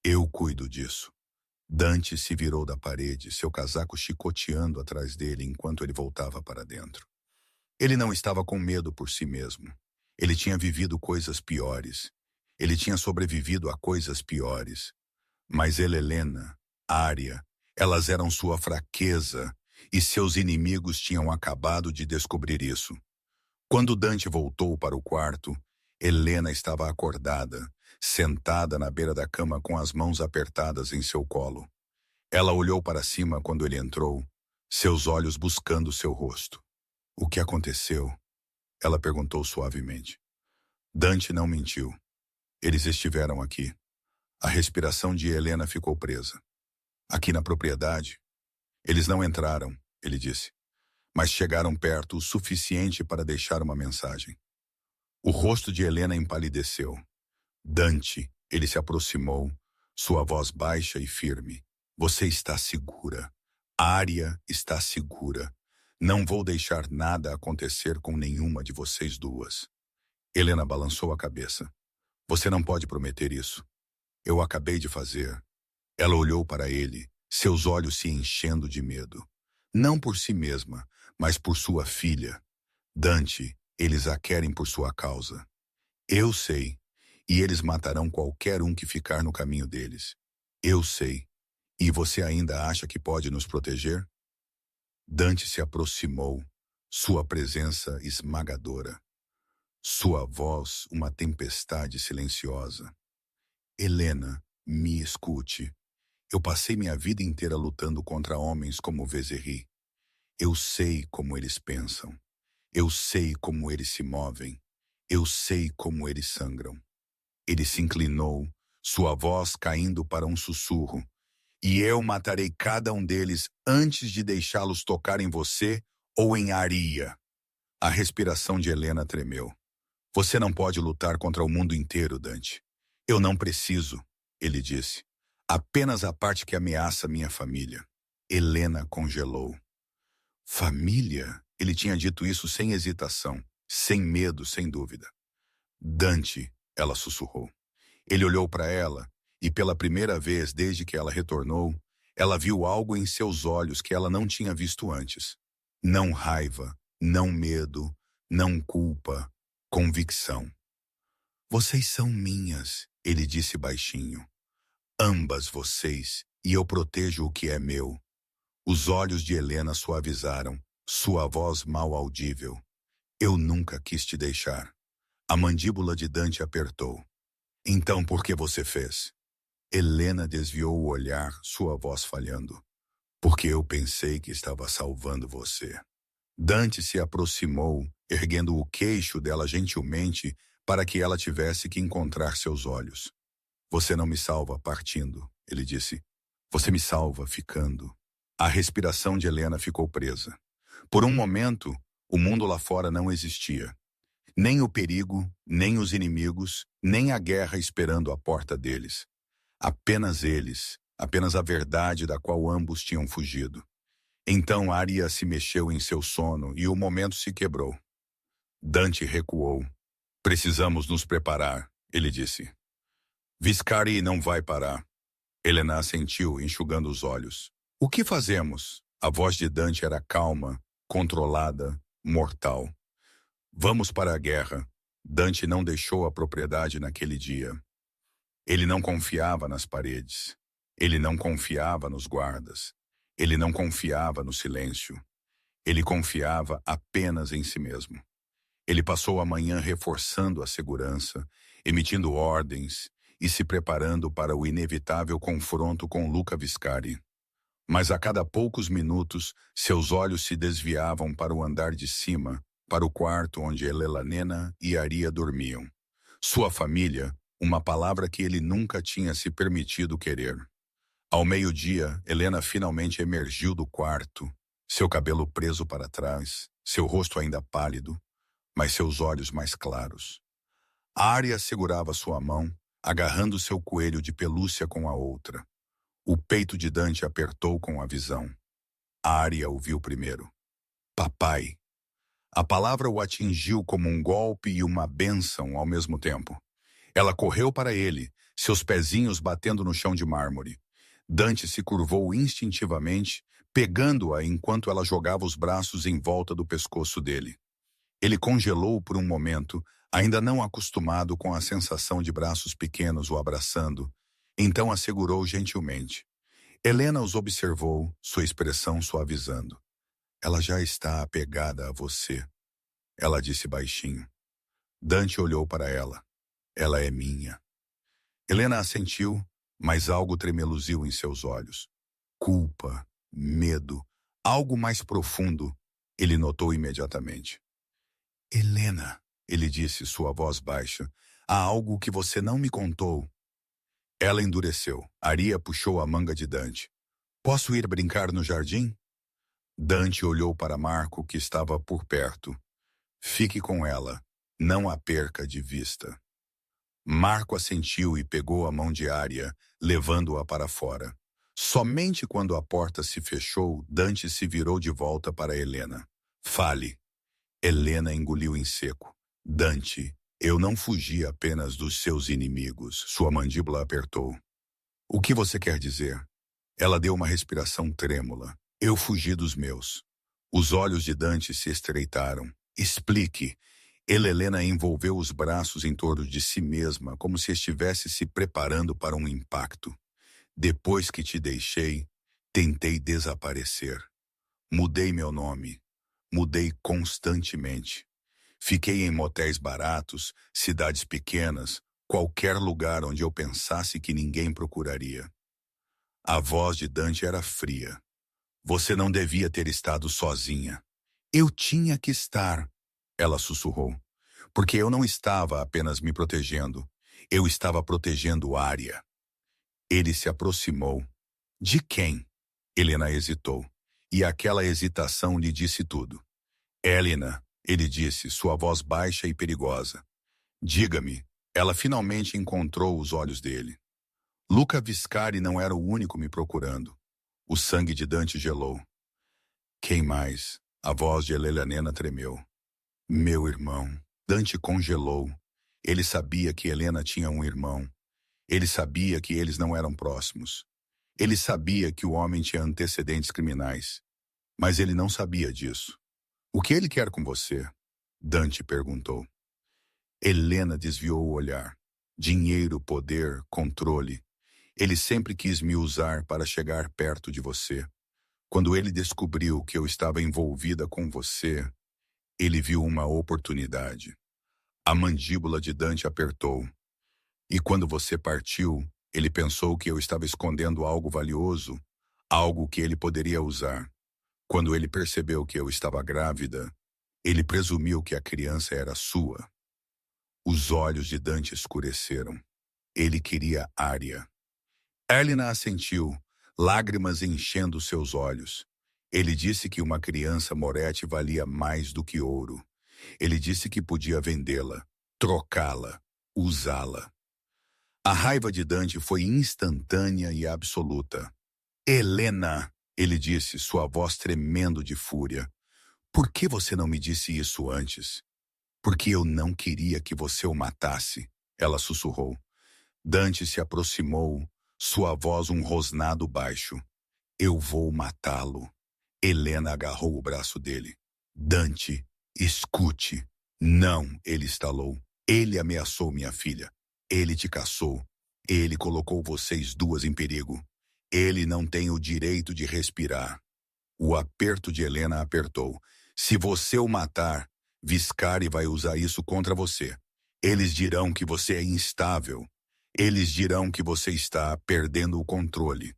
Eu cuido disso. Dante se virou da parede, seu casaco chicoteando atrás dele enquanto ele voltava para dentro. Ele não estava com medo por si mesmo. Ele tinha vivido coisas piores. Ele tinha sobrevivido a coisas piores. Mas Helena, Ária, elas eram sua fraqueza, e seus inimigos tinham acabado de descobrir isso. Quando Dante voltou para o quarto, Helena estava acordada, sentada na beira da cama com as mãos apertadas em seu colo. Ela olhou para cima quando ele entrou, seus olhos buscando seu rosto. O que aconteceu? Ela perguntou suavemente. Dante não mentiu. Eles estiveram aqui. A respiração de Helena ficou presa. Aqui na propriedade. Eles não entraram, ele disse, mas chegaram perto o suficiente para deixar uma mensagem. O rosto de Helena empalideceu. Dante, ele se aproximou, sua voz baixa e firme. Você está segura. Ária está segura. Não vou deixar nada acontecer com nenhuma de vocês duas. Helena balançou a cabeça. Você não pode prometer isso. Eu acabei de fazer. Ela olhou para ele, seus olhos se enchendo de medo. Não por si mesma, mas por sua filha. Dante, eles a querem por sua causa. Eu sei, e eles matarão qualquer um que ficar no caminho deles. Eu sei. E você ainda acha que pode nos proteger? Dante se aproximou, sua presença esmagadora. Sua voz, uma tempestade silenciosa. Helena, me escute. Eu passei minha vida inteira lutando contra homens como Vézeri. Eu sei como eles pensam. Eu sei como eles se movem. Eu sei como eles sangram. Ele se inclinou, sua voz caindo para um sussurro. E eu matarei cada um deles antes de deixá-los tocar em você ou em Aria. A respiração de Helena tremeu. Você não pode lutar contra o mundo inteiro, Dante. Eu não preciso, ele disse. Apenas a parte que ameaça minha família. Helena congelou. Família? Ele tinha dito isso sem hesitação, sem medo, sem dúvida. Dante, ela sussurrou. Ele olhou para ela, e pela primeira vez desde que ela retornou, ela viu algo em seus olhos que ela não tinha visto antes. Não raiva, não medo, não culpa, convicção. Vocês são minhas, ele disse baixinho. Ambas vocês, e eu protejo o que é meu. Os olhos de Helena suavizaram, sua voz mal audível. Eu nunca quis te deixar. A mandíbula de Dante apertou. Então por que você fez? Helena desviou o olhar, sua voz falhando. Porque eu pensei que estava salvando você. Dante se aproximou, erguendo o queixo dela gentilmente para que ela tivesse que encontrar seus olhos. Você não me salva partindo, ele disse. Você me salva ficando. A respiração de Helena ficou presa. Por um momento, o mundo lá fora não existia. Nem o perigo, nem os inimigos, nem a guerra esperando à porta deles. Apenas eles, apenas a verdade da qual ambos tinham fugido. Então Ária se mexeu em seu sono e o momento se quebrou. Dante recuou. Precisamos nos preparar, ele disse. Viscari não vai parar. Helena assentiu, enxugando os olhos. O que fazemos? A voz de Dante era calma, controlada, mortal. Vamos para a guerra. Dante não deixou a propriedade naquele dia. Ele não confiava nas paredes. Ele não confiava nos guardas. Ele não confiava no silêncio. Ele confiava apenas em si mesmo. Ele passou a manhã reforçando a segurança, emitindo ordens e se preparando para o inevitável confronto com Luca Viscari. Mas a cada poucos minutos, seus olhos se desviavam para o andar de cima, para o quarto onde Helena e Aria dormiam. Sua família, uma palavra que ele nunca tinha se permitido querer. Ao meio-dia, Helena finalmente emergiu do quarto, seu cabelo preso para trás, seu rosto ainda pálido, mas seus olhos mais claros. Ária segurava sua mão, agarrando seu coelho de pelúcia com a outra. O peito de Dante apertou com a visão. Arya o viu primeiro. Papai. A palavra o atingiu como um golpe e uma bênção ao mesmo tempo. Ela correu para ele, seus pezinhos batendo no chão de mármore. Dante se curvou instintivamente, pegando-a enquanto ela jogava os braços em volta do pescoço dele. Ele congelou por um momento, ainda não acostumado com a sensação de braços pequenos o abraçando, então a segurou gentilmente. Helena os observou, sua expressão suavizando. Ela já está apegada a você, ela disse baixinho. Dante olhou para ela. Ela é minha. Helena assentiu, mas algo tremeluziu em seus olhos. Culpa, medo, algo mais profundo, ele notou imediatamente. Helena, ele disse, sua voz baixa, há algo que você não me contou. Ela endureceu. Arya puxou a manga de Dante. Posso ir brincar no jardim? Dante olhou para Marco, que estava por perto. Fique com ela. Não a perca de vista. Marco assentiu e pegou a mão de Arya, levando-a para fora. Somente quando a porta se fechou, Dante se virou de volta para Helena. Fale. Helena engoliu em seco. Dante, eu não fugi apenas dos seus inimigos. Sua mandíbula apertou. O que você quer dizer? Ela deu uma respiração trêmula. Eu fugi dos meus. Os olhos de Dante se estreitaram. Explique. Helena envolveu os braços em torno de si mesma, como se estivesse se preparando para um impacto. Depois que te deixei, tentei desaparecer. Mudei meu nome. Mudei constantemente. Fiquei em motéis baratos, cidades pequenas, qualquer lugar onde eu pensasse que ninguém procuraria. A voz de Dante era fria. Você não devia ter estado sozinha. Eu tinha que estar, ela sussurrou. Porque eu não estava apenas me protegendo. Eu estava protegendo Arya. Ele se aproximou. De quem? Helena hesitou. E aquela hesitação lhe disse tudo. Helena, ele disse, sua voz baixa e perigosa. Diga-me, ela finalmente encontrou os olhos dele. Luca Viscari não era o único me procurando. O sangue de Dante gelou. Quem mais? A voz de Helena tremeu. Meu irmão. Dante congelou. Ele sabia que Helena tinha um irmão. Ele sabia que eles não eram próximos. Ele sabia que o homem tinha antecedentes criminais. Mas ele não sabia disso. O que ele quer com você? Dante perguntou. Helena desviou o olhar. Dinheiro, poder, controle. Ele sempre quis me usar para chegar perto de você. Quando ele descobriu que eu estava envolvida com você, ele viu uma oportunidade. A mandíbula de Dante apertou. E quando você partiu, ele pensou que eu estava escondendo algo valioso, algo que ele poderia usar. Quando ele percebeu que eu estava grávida, ele presumiu que a criança era sua. Os olhos de Dante escureceram. Ele queria Arya. Helena assentiu, lágrimas enchendo seus olhos. Ele disse que uma criança Moretti valia mais do que ouro. Ele disse que podia vendê-la, trocá-la, usá-la. A raiva de Dante foi instantânea e absoluta. Helena, ele disse, sua voz tremendo de fúria. Por que você não me disse isso antes? Porque eu não queria que você o matasse, ela sussurrou. Dante se aproximou, sua voz um rosnado baixo. Eu vou matá-lo. Helena agarrou o braço dele. Dante, escute. Não, ele estalou. Ele ameaçou minha filha. Ele te caçou. Ele colocou vocês duas em perigo. Ele não tem o direito de respirar. O aperto de Helena apertou. Se você o matar, Viscari vai usar isso contra você. Eles dirão que você é instável. Eles dirão que você está perdendo o controle.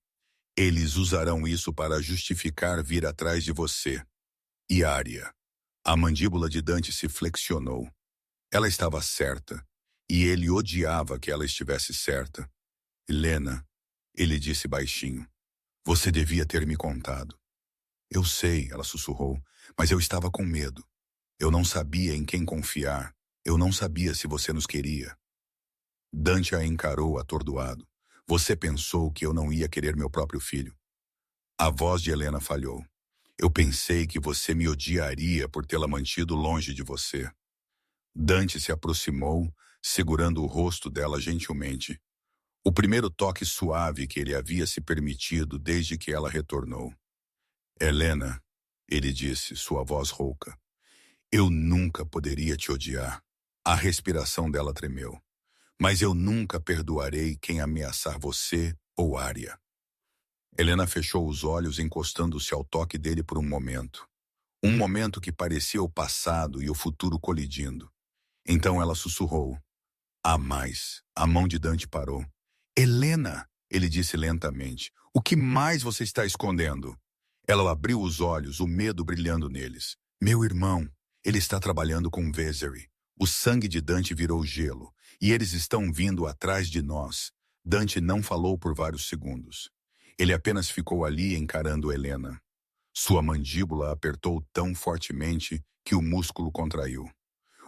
Eles usarão isso para justificar vir atrás de você. E Arya. A mandíbula de Dante se flexionou. Ela estava certa, e ele odiava que ela estivesse certa. Helena, ele disse baixinho, você devia ter me contado. Eu sei, ela sussurrou, mas eu estava com medo. Eu não sabia em quem confiar. Eu não sabia se você nos queria. Dante a encarou atordoado. Você pensou que eu não ia querer meu próprio filho? A voz de Helena falhou. Eu pensei que você me odiaria por tê-la mantido longe de você. Dante se aproximou, segurando o rosto dela gentilmente. O primeiro toque suave que ele havia se permitido desde que ela retornou. Helena, ele disse, sua voz rouca. Eu nunca poderia te odiar. A respiração dela tremeu. Mas eu nunca perdoarei quem ameaçar você ou Arya. Helena fechou os olhos, encostando-se ao toque dele por um momento. Um momento que parecia o passado e o futuro colidindo. Então ela sussurrou. Há mais. A mão de Dante parou. Helena, ele disse lentamente, o que mais você está escondendo? Ela abriu os olhos, o medo brilhando neles. Meu irmão, ele está trabalhando com Vézeri. O sangue de Dante virou gelo, e eles estão vindo atrás de nós. Dante não falou por vários segundos. Ele apenas ficou ali encarando Helena. Sua mandíbula apertou tão fortemente que o músculo contraiu.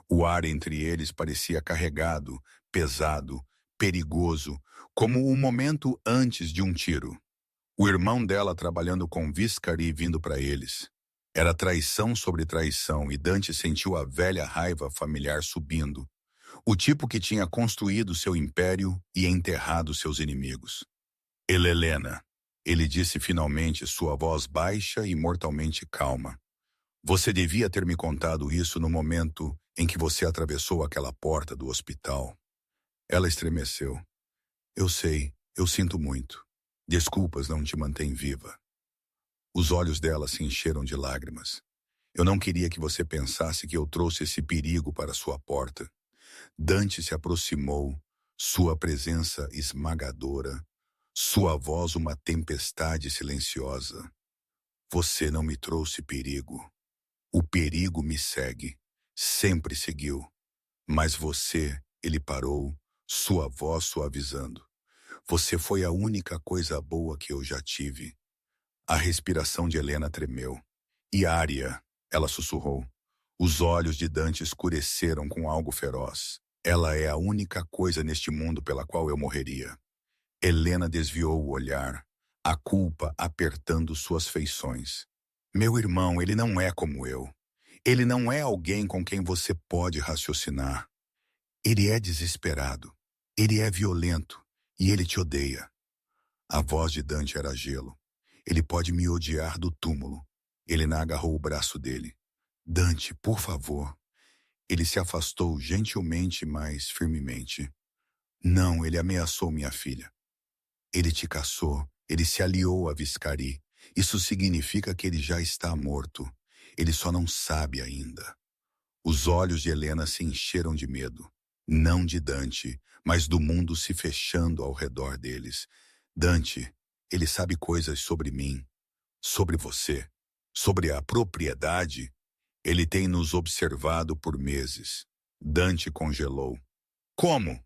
O ar entre eles parecia carregado, pesado, perigoso, como o momento antes de um tiro. O irmão dela trabalhando com Viscari vindo para eles. Era traição sobre traição e Dante sentiu a velha raiva familiar subindo. O tipo que tinha construído seu império e enterrado seus inimigos. Helena, ele disse finalmente, sua voz baixa e mortalmente calma. Você devia ter me contado isso no momento em que você atravessou aquela porta do hospital. Ela estremeceu. Eu sei, eu sinto muito. Desculpas não te mantêm viva. Os olhos dela se encheram de lágrimas. Eu não queria que você pensasse que eu trouxe esse perigo para sua porta. Dante se aproximou, sua presença esmagadora, sua voz uma tempestade silenciosa. Você não me trouxe perigo. O perigo me segue, sempre seguiu. Mas você, ele parou, sua voz suavizando. Você foi a única coisa boa que eu já tive. A respiração de Helena tremeu. E Arya, ela sussurrou. Os olhos de Dante escureceram com algo feroz. Ela é a única coisa neste mundo pela qual eu morreria. Helena desviou o olhar, a culpa apertando suas feições. Meu irmão, ele não é como eu. Ele não é alguém com quem você pode raciocinar. Ele é desesperado. Ele é violento. E ele te odeia. A voz de Dante era gelo. Ele pode me odiar do túmulo. Helena agarrou o braço dele. Dante, por favor. Ele se afastou gentilmente, mas firmemente. Não, ele ameaçou minha filha. Ele te caçou. Ele se aliou a Viscari. Isso significa que ele já está morto. Ele só não sabe ainda. Os olhos de Helena se encheram de medo. Não de Dante, mas do mundo se fechando ao redor deles. Dante, ele sabe coisas sobre mim, sobre você, sobre a propriedade. Ele tem nos observado por meses. Dante congelou. Como?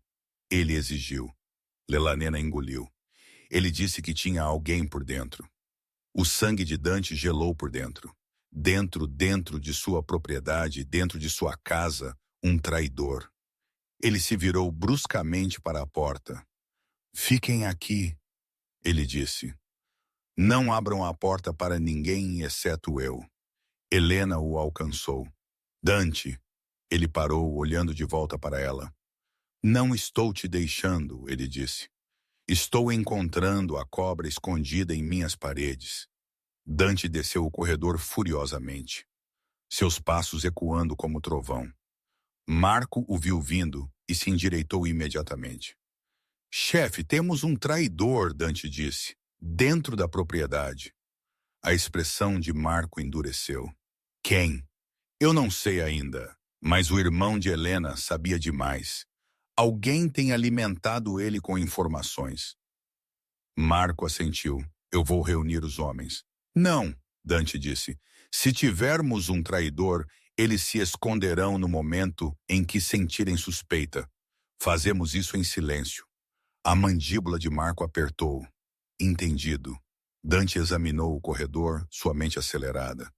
Ele exigiu. Lelanena engoliu. Ele disse que tinha alguém por dentro. O sangue de Dante gelou por dentro. Dentro de sua propriedade, dentro de sua casa, um traidor. Ele se virou bruscamente para a porta. Fiquem aqui, ele disse. Não abram a porta para ninguém exceto eu. Helena o alcançou. Dante, ele parou, olhando de volta para ela. Não estou te deixando, ele disse. Estou encontrando a cobra escondida em minhas paredes. Dante desceu o corredor furiosamente, seus passos ecoando como trovão. Marco o viu vindo e se endireitou imediatamente. Chefe, temos um traidor, Dante disse, dentro da propriedade. A expressão de Marco endureceu. Quem? Eu não sei ainda, mas o irmão de Helena sabia demais. Alguém tem alimentado ele com informações. Marco assentiu. Eu vou reunir os homens. Não, Dante disse. Se tivermos um traidor, eles se esconderão no momento em que sentirem suspeita. Fazemos isso em silêncio. A mandíbula de Marco apertou. Entendido. Dante examinou o corredor, sua mente acelerada.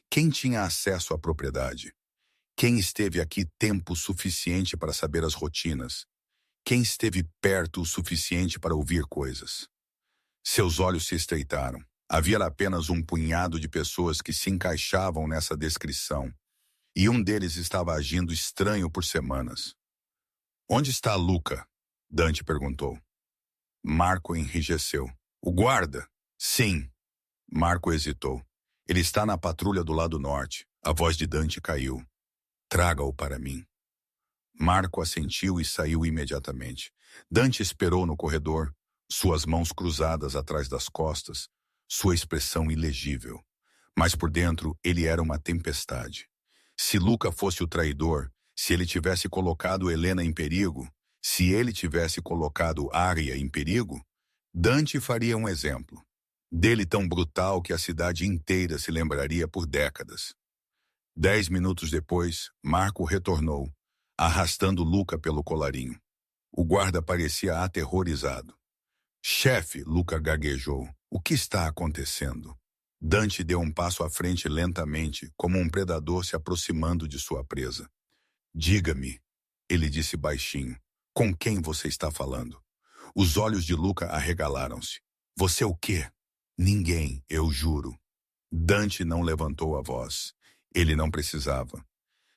Quem tinha acesso à propriedade? Quem esteve aqui tempo suficiente para saber as rotinas? Quem esteve perto o suficiente para ouvir coisas? Seus olhos se estreitaram. Havia apenas um punhado de pessoas que se encaixavam nessa descrição, e um deles estava agindo estranho por semanas. Onde está Luca? Dante perguntou. Marco enrijeceu. O guarda? Sim. Marco hesitou. Ele está na patrulha do lado norte. A voz de Dante caiu. Traga-o para mim. Marco assentiu e saiu imediatamente. Dante esperou no corredor, suas mãos cruzadas atrás das costas, sua expressão ilegível. Mas por dentro ele era uma tempestade. Se Luca fosse o traidor, se ele tivesse colocado Helena em perigo, se ele tivesse colocado Ária em perigo, Dante faria um exemplo. Dele tão brutal que a cidade inteira se lembraria por décadas. 10 minutos depois, Marco retornou, arrastando Luca pelo colarinho. O guarda parecia aterrorizado. Chefe, Luca gaguejou. O que está acontecendo? Dante deu um passo à frente lentamente, como um predador se aproximando de sua presa. Diga-me, ele disse baixinho, com quem você está falando? Os olhos de Luca arregalaram-se. Você o quê? Ninguém, eu juro. Dante não levantou a voz. Ele não precisava.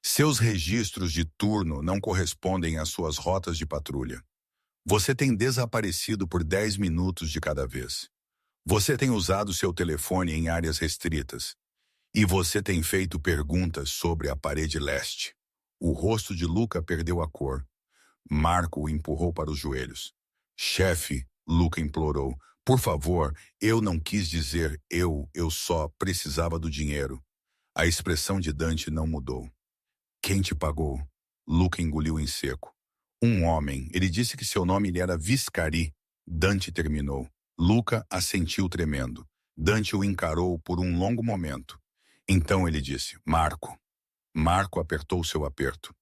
Seus registros de turno não correspondem às suas rotas de patrulha. Você tem desaparecido por 10 minutos de cada vez. Você tem usado seu telefone em áreas restritas. E você tem feito perguntas sobre a parede leste. O rosto de Luca perdeu a cor. Marco o empurrou para os joelhos. Chefe, Luca implorou, por favor, eu não quis dizer eu só precisava do dinheiro. A expressão de Dante não mudou. Quem te pagou? Luca engoliu em seco. Um homem. Ele disse que seu nome lhe era Viscari. Dante terminou. Luca assentiu tremendo. Dante o encarou por um longo momento. Então ele disse, Marco. Marco apertou seu aperto.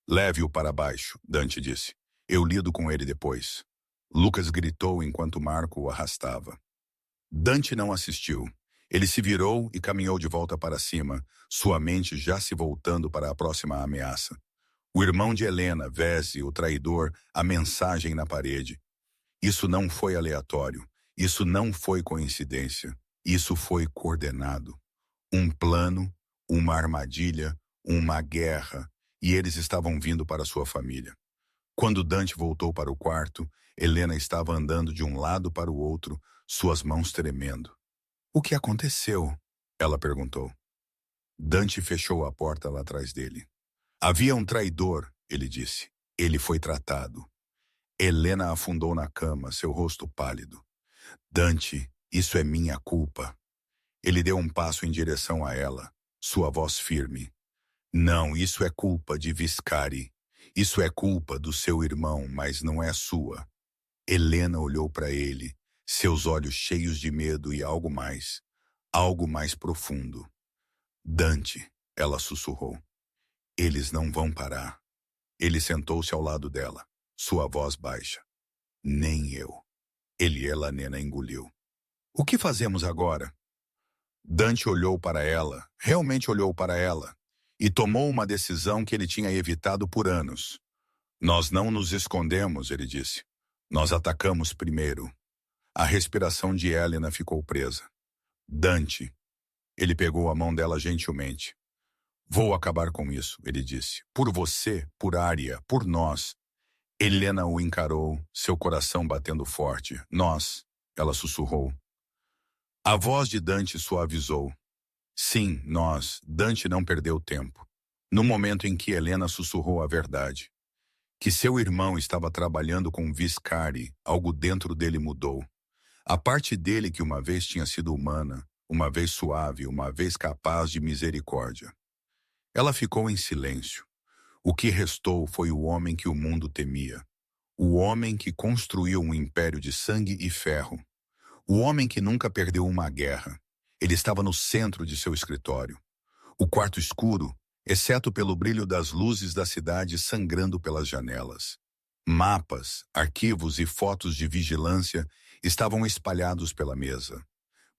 Leve-o para baixo, Dante disse. Eu lido com ele depois. Lucas gritou enquanto Marco o arrastava. Dante não assistiu. Ele se virou e caminhou de volta para cima, sua mente já se voltando para a próxima ameaça. O irmão de Helena, Vese, o traidor, a mensagem na parede. Isso não foi aleatório. Isso não foi coincidência. Isso foi coordenado. Um plano, uma armadilha, uma guerra, e eles estavam vindo para sua família. Quando Dante voltou para o quarto, Helena estava andando de um lado para o outro, suas mãos tremendo. O que aconteceu? Ela perguntou. Dante fechou a porta lá atrás dele. Havia um traidor, ele disse. Ele foi tratado. Helena afundou na cama, seu rosto pálido. Dante, isso é minha culpa. Ele deu um passo em direção a ela, sua voz firme. Não, isso é culpa de Viscari. Isso é culpa do seu irmão, mas não é sua. Helena olhou para ele, seus olhos cheios de medo e algo mais profundo. Dante, ela sussurrou. Eles não vão parar. Ele sentou-se ao lado dela, sua voz baixa. Nem eu. Helena engoliu. O que fazemos agora? Dante olhou para ela, realmente olhou para ela, e tomou uma decisão que ele tinha evitado por anos. Nós não nos escondemos, ele disse. Nós atacamos primeiro. A respiração de Helena ficou presa. Dante. Ele pegou a mão dela gentilmente. Vou acabar com isso, ele disse. Por você, por Ária, por nós. Helena o encarou, seu coração batendo forte. Nós, ela sussurrou. A voz de Dante suavizou. Sim, nós. Dante não perdeu tempo. No momento em que Helena sussurrou a verdade. Que seu irmão estava trabalhando com Viscari, algo dentro dele mudou. A parte dele que uma vez tinha sido humana, uma vez suave, uma vez capaz de misericórdia. Ela ficou em silêncio. O que restou foi o homem que o mundo temia. O homem que construiu um império de sangue e ferro. O homem que nunca perdeu uma guerra. Ele estava no centro de seu escritório. O quarto escuro, exceto pelo brilho das luzes da cidade sangrando pelas janelas. Mapas, arquivos e fotos de vigilância estavam espalhados pela mesa.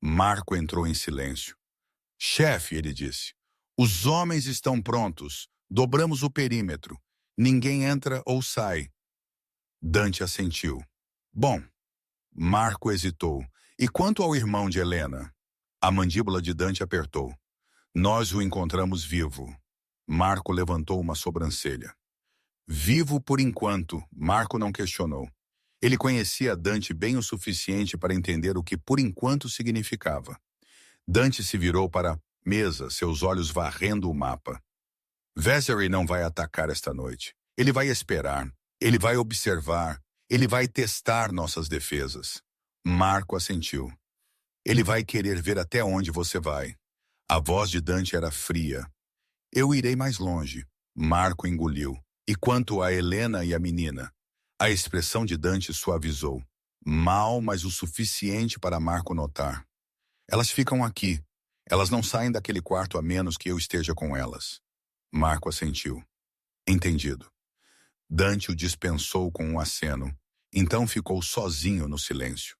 Marco entrou em silêncio. Chefe, ele disse, os homens estão prontos. Dobramos o perímetro. Ninguém entra ou sai. Dante assentiu. Bom, Marco hesitou. E quanto ao irmão de Helena? A mandíbula de Dante apertou. Nós o encontramos vivo. Marco levantou uma sobrancelha. Vivo por enquanto, Marco não questionou. Ele conhecia Dante bem o suficiente para entender o que por enquanto significava. Dante se virou para a mesa, seus olhos varrendo o mapa. Vessery não vai atacar esta noite. Ele vai esperar, ele vai observar, ele vai testar nossas defesas. Marco assentiu. Ele vai querer ver até onde você vai. A voz de Dante era fria. Eu irei mais longe. Marco engoliu. E quanto a Helena e a menina? A expressão de Dante suavizou. Mal, mas o suficiente para Marco notar. Elas ficam aqui. Elas não saem daquele quarto a menos que eu esteja com elas. Marco assentiu. Entendido. Dante o dispensou com um aceno. Então ficou sozinho no silêncio.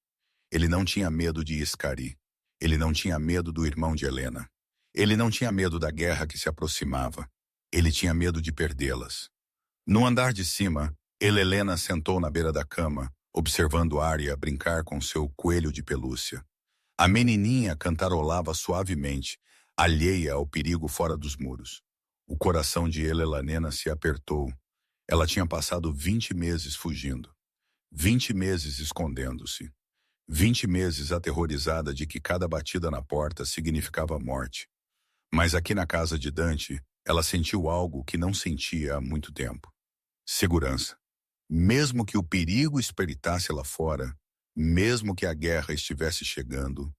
Ele não tinha medo de Iscari. Ele não tinha medo do irmão de Helena. Ele não tinha medo da guerra que se aproximava. Ele tinha medo de perdê-las. No andar de cima, Helena sentou na beira da cama, observando Arya brincar com seu coelho de pelúcia. A menininha cantarolava suavemente, alheia ao perigo fora dos muros. O coração de Helena se apertou. Ela tinha passado 20 meses fugindo. 20 meses escondendo-se. 20 meses aterrorizada de que cada batida na porta significava morte. Mas aqui na casa de Dante, ela sentiu algo que não sentia há muito tempo. Segurança. Mesmo que o perigo espreitasse lá fora, mesmo que a guerra estivesse chegando,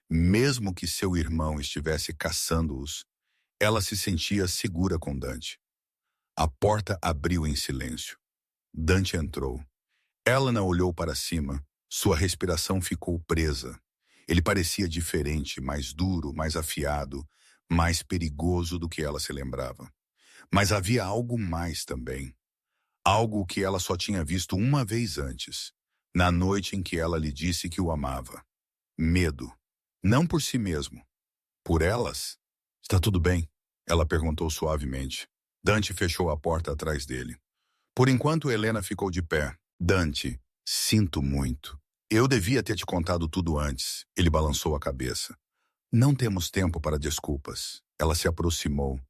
mesmo que seu irmão estivesse caçando-os, ela se sentia segura com Dante. A porta abriu em silêncio. Dante entrou. Helena olhou para cima. Sua respiração ficou presa. Ele parecia diferente, mais duro, mais afiado, mais perigoso do que ela se lembrava. Mas havia algo mais também. Algo que ela só tinha visto uma vez antes, na noite em que ela lhe disse que o amava. Medo. Não por si mesmo. Por elas? Está tudo bem? Ela perguntou suavemente. Dante fechou a porta atrás dele. Por enquanto, Helena ficou de pé. Dante, sinto muito. Eu devia ter te contado tudo antes. Ele balançou a cabeça. Não temos tempo para desculpas. Ela se aproximou.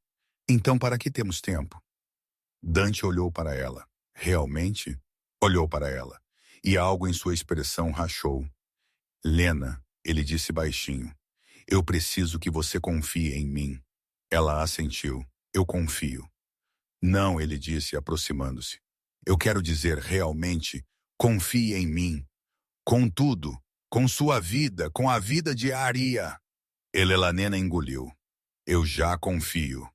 Então, para que temos tempo? Dante olhou para ela. Realmente? Olhou para ela. E algo em sua expressão rachou. Lena, ele disse baixinho. Eu preciso que você confie em mim. Ela assentiu. Eu confio. Não, ele disse, aproximando-se. Eu quero dizer realmente, confie em mim. Com tudo, com sua vida, com a vida de Arya. Helena engoliu. Eu já confio.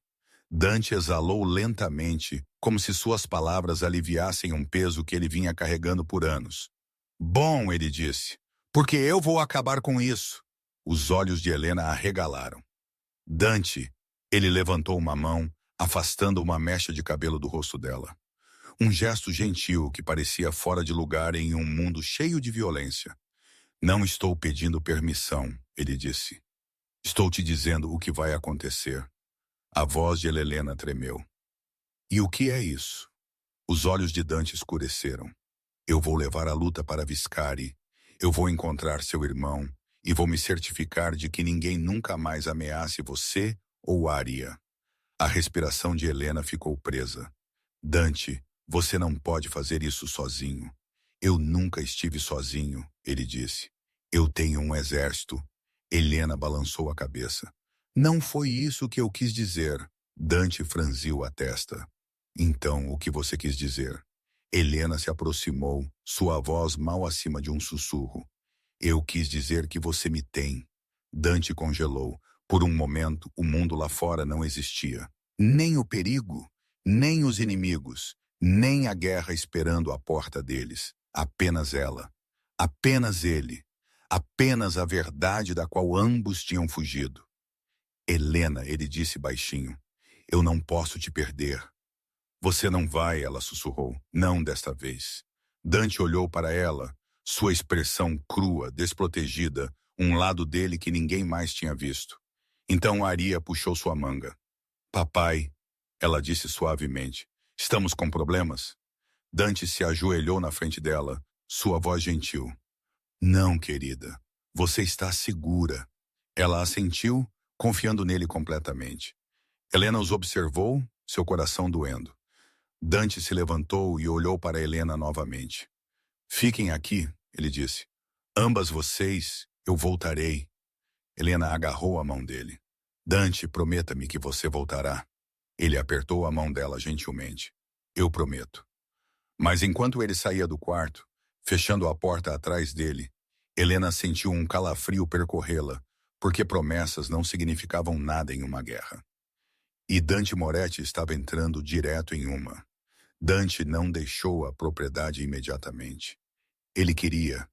Dante exalou lentamente, como se suas palavras aliviassem um peso que ele vinha carregando por anos. Bom, ele disse, porque eu vou acabar com isso. Os olhos de Helena arregalaram. Dante, ele levantou uma mão, afastando uma mecha de cabelo do rosto dela. Um gesto gentil que parecia fora de lugar em um mundo cheio de violência. Não estou pedindo permissão, ele disse. Estou te dizendo o que vai acontecer. A voz de Helena tremeu. E o que é isso? Os olhos de Dante escureceram. Eu vou levar a luta para Viscari. Eu vou encontrar seu irmão e vou me certificar de que ninguém nunca mais ameace você ou Arya. A respiração de Helena ficou presa. Dante, você não pode fazer isso sozinho. Eu nunca estive sozinho, ele disse. Eu tenho um exército. Helena balançou a cabeça. Não foi isso que eu quis dizer. Dante franziu a testa. Então, o que você quis dizer? Helena se aproximou, sua voz mal acima de um sussurro. Eu quis dizer que você me tem. Dante congelou. Por um momento, o mundo lá fora não existia. Nem o perigo, nem os inimigos, nem a guerra esperando à porta deles. Apenas ela. Apenas ele. Apenas a verdade da qual ambos tinham fugido. Helena, ele disse baixinho. Eu não posso te perder. Você não vai, ela sussurrou. Não desta vez. Dante olhou para ela, sua expressão crua, desprotegida, um lado dele que ninguém mais tinha visto. Então Arya puxou sua manga. Papai, ela disse suavemente, estamos com problemas? Dante se ajoelhou na frente dela, sua voz gentil. Não, querida. Você está segura. Ela assentiu, confiando nele completamente. Helena os observou, seu coração doendo. Dante se levantou e olhou para Helena novamente. Fiquem aqui, ele disse. Ambas vocês, eu voltarei. Helena agarrou a mão dele. Dante, prometa-me que você voltará. Ele apertou a mão dela gentilmente. Eu prometo. Mas enquanto ele saía do quarto, fechando a porta atrás dele, Helena sentiu um calafrio percorrê-la, porque promessas não significavam nada em uma guerra. E Dante Moretti estava entrando direto em uma. Dante não deixou a propriedade imediatamente. Ele queria.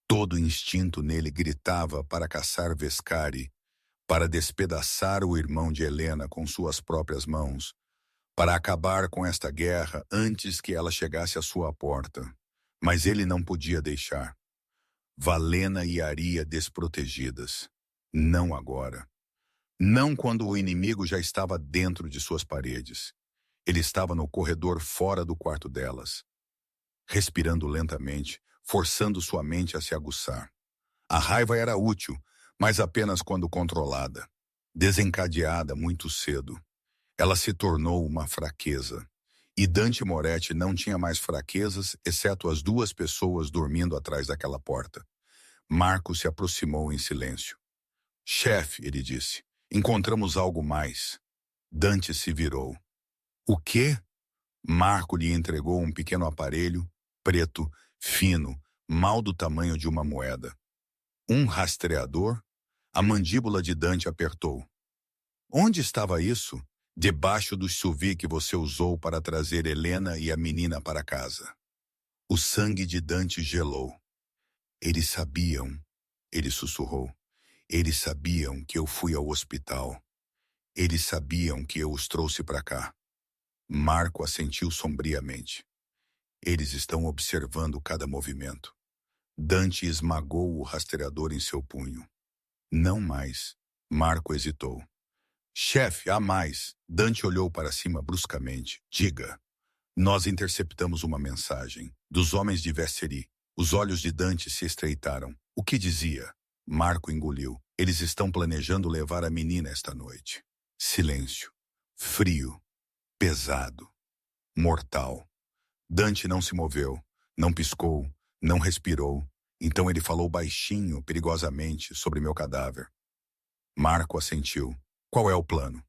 Todo instinto nele gritava para caçar Vescari, para despedaçar o irmão de Helena com suas próprias mãos, para acabar com esta guerra antes que ela chegasse à sua porta. Mas ele não podia deixar. Valena e Aria desprotegidas. Não agora. Não quando o inimigo já estava dentro de suas paredes. Ele estava no corredor fora do quarto delas. Respirando lentamente, forçando sua mente a se aguçar. A raiva era útil, mas apenas quando controlada. Desencadeada muito cedo. Ela se tornou uma fraqueza. E Dante Moretti não tinha mais fraquezas, exceto as duas pessoas dormindo atrás daquela porta. Marco se aproximou em silêncio. Chefe, ele disse, encontramos algo mais. Dante se virou. O quê? Marco lhe entregou um pequeno aparelho, preto, fino, mal do tamanho de uma moeda. Um rastreador? A mandíbula de Dante apertou. Onde estava isso? Debaixo do chuvi que você usou para trazer Helena e a menina para casa. O sangue de Dante gelou. Eles sabiam, ele sussurrou. Eles sabiam que eu fui ao hospital. Eles sabiam que eu os trouxe para cá. Marco assentiu sombriamente. Eles estão observando cada movimento. Dante esmagou o rastreador em seu punho. Não mais. Marco hesitou. Chefe, há mais. Dante olhou para cima bruscamente. Diga. Nós interceptamos uma mensagem. Dos homens de Vesseri. Os olhos de Dante se estreitaram. O que dizia? Marco engoliu. Eles estão planejando levar a menina esta noite. Silêncio. Frio. Pesado. Mortal. Dante não se moveu. Não piscou. Não respirou. Então ele falou baixinho, perigosamente, sobre meu cadáver. Marco assentiu. Qual é o plano?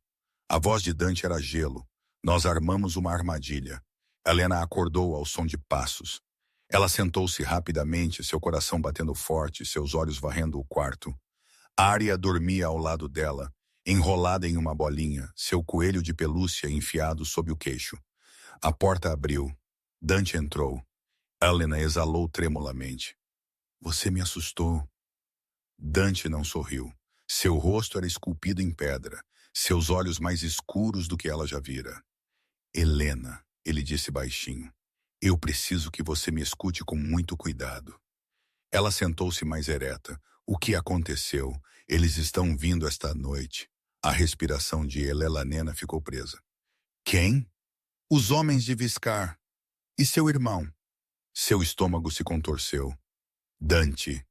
A voz de Dante era gelo. Nós armamos uma armadilha. Helena acordou ao som de passos. Ela sentou-se rapidamente, seu coração batendo forte, seus olhos varrendo o quarto. Aria dormia ao lado dela, enrolada em uma bolinha, seu coelho de pelúcia enfiado sob o queixo. A porta abriu. Dante entrou. Helena exalou tremulamente. Você me assustou. Dante não sorriu. Seu rosto era esculpido em pedra, seus olhos mais escuros do que ela já vira. Helena, ele disse baixinho, eu preciso que você me escute com muito cuidado. Ela sentou-se mais ereta. O que aconteceu? Eles estão vindo esta noite. A respiração de Elanena ficou presa. Quem? Os homens de Viscar. E seu irmão? Seu estômago se contorceu. Dante.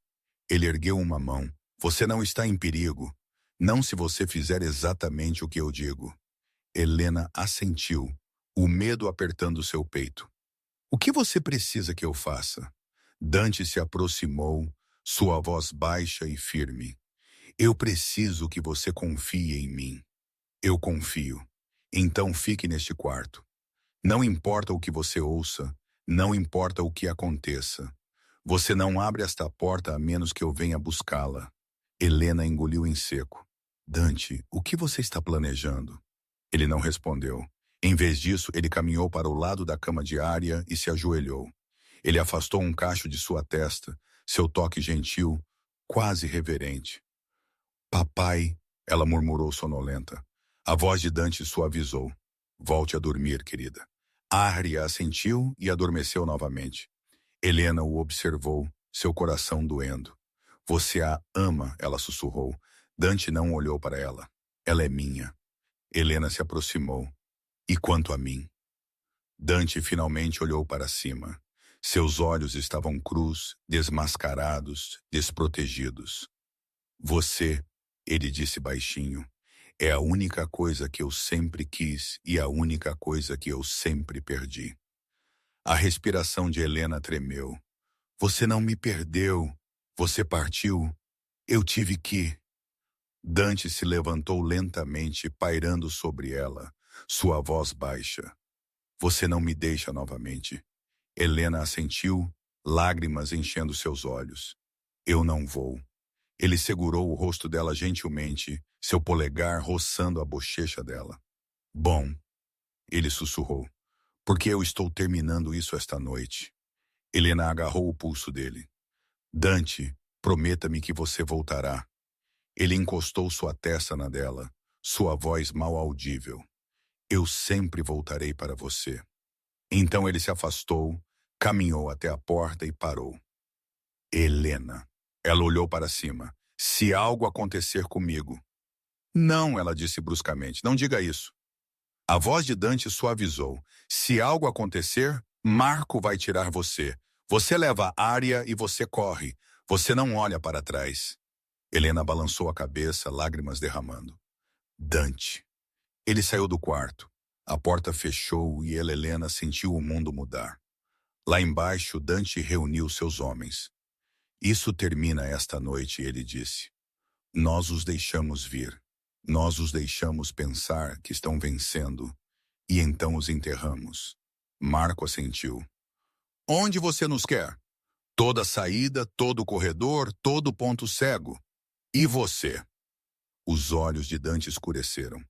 Ele ergueu uma mão. Você não está em perigo. Não se você fizer exatamente o que eu digo. Helena assentiu, o medo apertando seu peito. O que você precisa que eu faça? Dante se aproximou, sua voz baixa e firme. Eu preciso que você confie em mim. Eu confio. Então fique neste quarto. Não importa o que você ouça, não importa o que aconteça. Você não abre esta porta a menos que eu venha buscá-la. Helena engoliu em seco. Dante, o que você está planejando? Ele não respondeu. Em vez disso, ele caminhou para o lado da cama de Aria e se ajoelhou. Ele afastou um cacho de sua testa, seu toque gentil, quase reverente. Papai, ela murmurou sonolenta. A voz de Dante suavizou. Volte a dormir, querida. Aria assentiu e adormeceu novamente. Helena o observou, seu coração doendo. Você a ama, ela sussurrou. Dante não olhou para ela. Ela é minha. Helena se aproximou. E quanto a mim? Dante finalmente olhou para cima. Seus olhos estavam crus, desmascarados, desprotegidos. Você, ele disse baixinho, é a única coisa que eu sempre quis e a única coisa que eu sempre perdi. A respiração de Helena tremeu. Você não me perdeu. Você partiu. Eu tive que... Dante se levantou lentamente, pairando sobre ela, sua voz baixa. Você não me deixa novamente. Helena assentiu, lágrimas enchendo seus olhos. Eu não vou. Ele segurou o rosto dela gentilmente, seu polegar roçando a bochecha dela. Bom, ele sussurrou, porque eu estou terminando isso esta noite. Helena agarrou o pulso dele. Dante, prometa-me que você voltará. Ele encostou sua testa na dela, sua voz mal audível. Eu sempre voltarei para você. Então ele se afastou, caminhou até a porta e parou. Helena. Ela olhou para cima. Se algo acontecer comigo. Não, ela disse bruscamente. Não diga isso. A voz de Dante suavizou. Se algo acontecer, Marco vai tirar você. Você leva a área e você corre. Você não olha para trás. Helena balançou a cabeça, lágrimas derramando. Dante. Ele saiu do quarto. A porta fechou e Helena sentiu o mundo mudar. Lá embaixo, Dante reuniu seus homens. Isso termina esta noite, ele disse. Nós os deixamos vir. Nós os deixamos pensar que estão vencendo. E então os enterramos. Marco assentiu. Onde você nos quer? Toda saída, todo corredor, todo ponto cego. E você? Os olhos de Dante escureceram.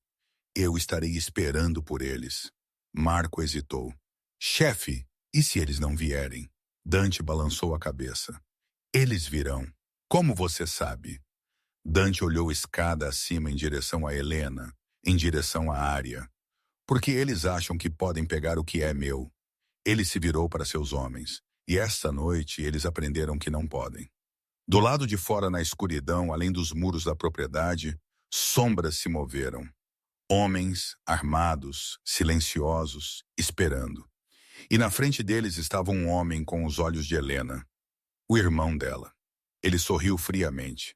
Eu estarei esperando por eles. Marco hesitou. Chefe, e se eles não vierem? Dante balançou a cabeça. Eles virão. Como você sabe? Dante olhou escada acima em direção a Helena, em direção à área. Porque eles acham que podem pegar o que é meu. Ele se virou para seus homens, e esta noite eles aprenderam que não podem. Do lado de fora na escuridão, além dos muros da propriedade, sombras se moveram. Homens, armados, silenciosos, esperando. E na frente deles estava um homem com os olhos de Helena, o irmão dela. Ele sorriu friamente.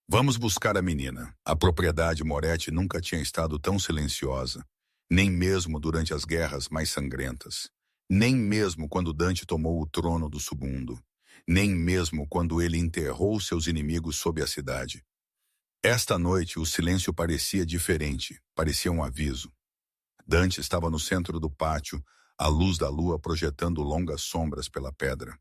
Vamos buscar a menina. A propriedade Moretti nunca tinha estado tão silenciosa, nem mesmo durante as guerras mais sangrentas, nem mesmo quando Dante tomou o trono do submundo, nem mesmo quando ele enterrou seus inimigos sob a cidade. Esta noite o silêncio parecia diferente, parecia um aviso. Dante estava no centro do pátio, a luz da lua projetando longas sombras pela pedra.